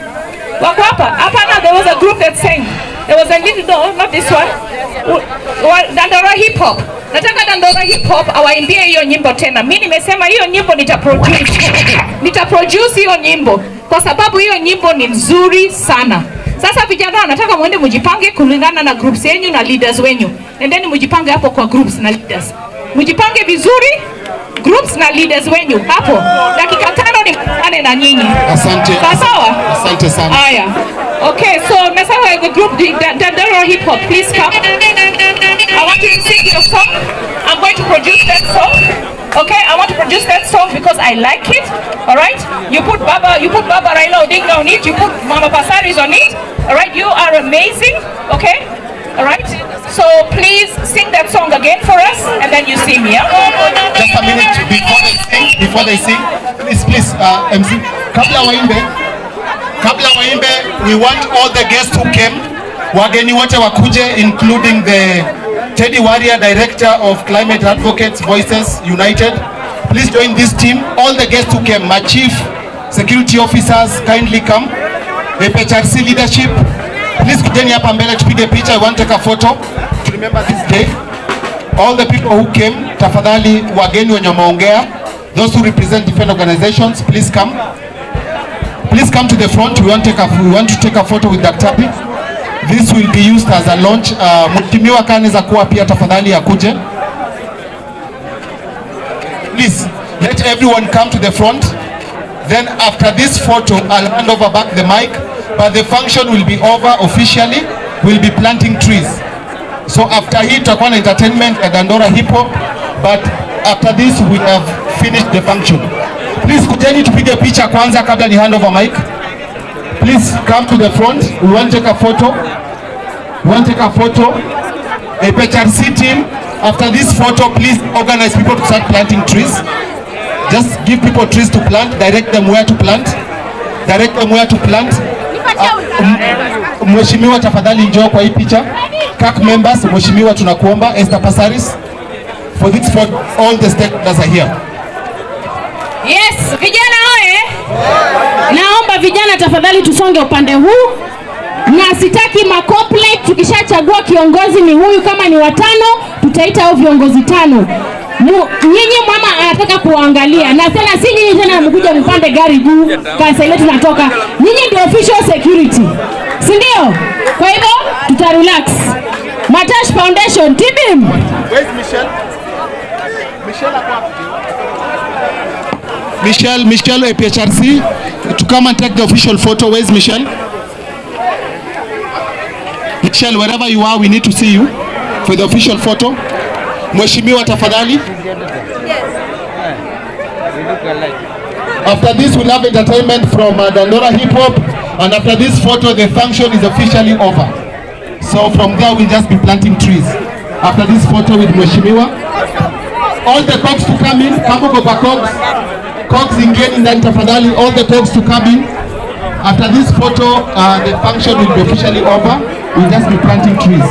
Wako hapa? Hapana, there was a group that sang. There was a little, no, not this one. Dandora Hip Hop. Nataka Dandora Hip Hop awaimbie hiyo nyimbo tena. Mimi nimesema hiyo nyimbo nitaproduce hiyo nyimbo kwa sababu hiyo nyimbo ni nzuri sana. Sasa vijana, nataka muende mjipange kulingana na groups yenu na leaders wenyu. Nendeni mjipange hapo kwa groups na leaders. Mjipange vizuri groups na leaders wenyu hapo. Dakika 5 ni mane na nyinyi. Asante. Sawa? Asante sana. Haya. Okay, so nasema the group Dandora Hip Hop, please come. I want you to sing your song. I'm going to produce that song. Okay, I want to produce that song because I like it. All right? You put Baba Raila Odinga on it. You put Mama Pasaris on it. All right? You are amazing. Okay? All right? So please sing that song again for us, and then you sing, yeah? Just a minute before they sing. Please, MC. Kabla waimbe, we want all the guests who came. Wageni wote wakuje, including the Teddy Warrior, Director of Climate Advocates Voices United. Please join this team. All the guests who came, my chief, security officers, kindly come. The PHRC leadership, please kujeni hapa mbele tupige picha. I want to take a photo to remember this day. All the people who came, tafadhali wageni wenye wameongea, those who represent different organizations, please come. Please come to the front. We want to take a photo with Dr. P. This will be used as a launch. Mheshimiwa kanaweza kuwa pia tafadhali akuje. Please let everyone come to the front. Then after this photo, I'll hand over back the mic. But the function will be over officially. We'll be planting trees. So after hii tutakuwa na entertainment at Dandora Hip Hop. But after this we have finished the function. Please kujeni tupige picha kwanza kabla ni hand over mic. Please come to the front. We want to take a photo. A PHRC team. After this photo, please organize people to start planting trees. Just give people trees to plant. Direct them where to plant. Mheshimiwa tafadhali njoo kwa hii picha. CAC members, Mheshimiwa tunakuomba. Esther Pasaris. For this photo, all the stakeholders are here. Yes, vijana oye. Naomba vijana tafadhali tusonge upande huu. Na sitaki makople, tukishachagua kiongozi ni huyu, kama ni watano tutaita hao viongozi 5. Nyinyi mama anataka kuangalia na tena si nyinyi tena mkuja mpande gari juu kanisa ile tunatoka. Nyinyi ndio official security. Si ndio? Kwa hivyo tuta relax. Matash Foundation team. Where's Michelle? Michelle APHRC to come and take the official photo. Where's Michelle? Michelle, wherever you are, we need to see you for the official photo. Mheshimiwa tafadhali. After this we'll have entertainment from Dandora Hip Hop, and after this photo the function is officially over. So from there we'll just be planting trees. After this photo with Mheshimiwa, all the cogs to come in. Kamuko kwa cogs ingeni ndani tafadhali, all the cogs to come in. After this photo the function will be officially over. We'll just be planting trees.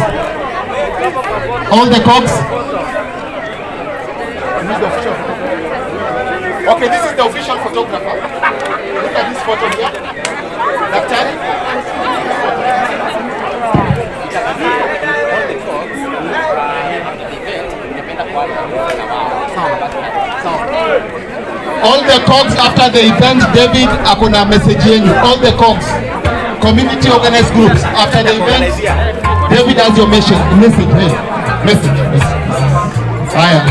All the cogs. Okay, this is the official photographer. Look at this photo here. Daktari. All the cogs after the event, David akuna message yenu. All the cogs, community organized groups after the event, David has your message. Message. Haya.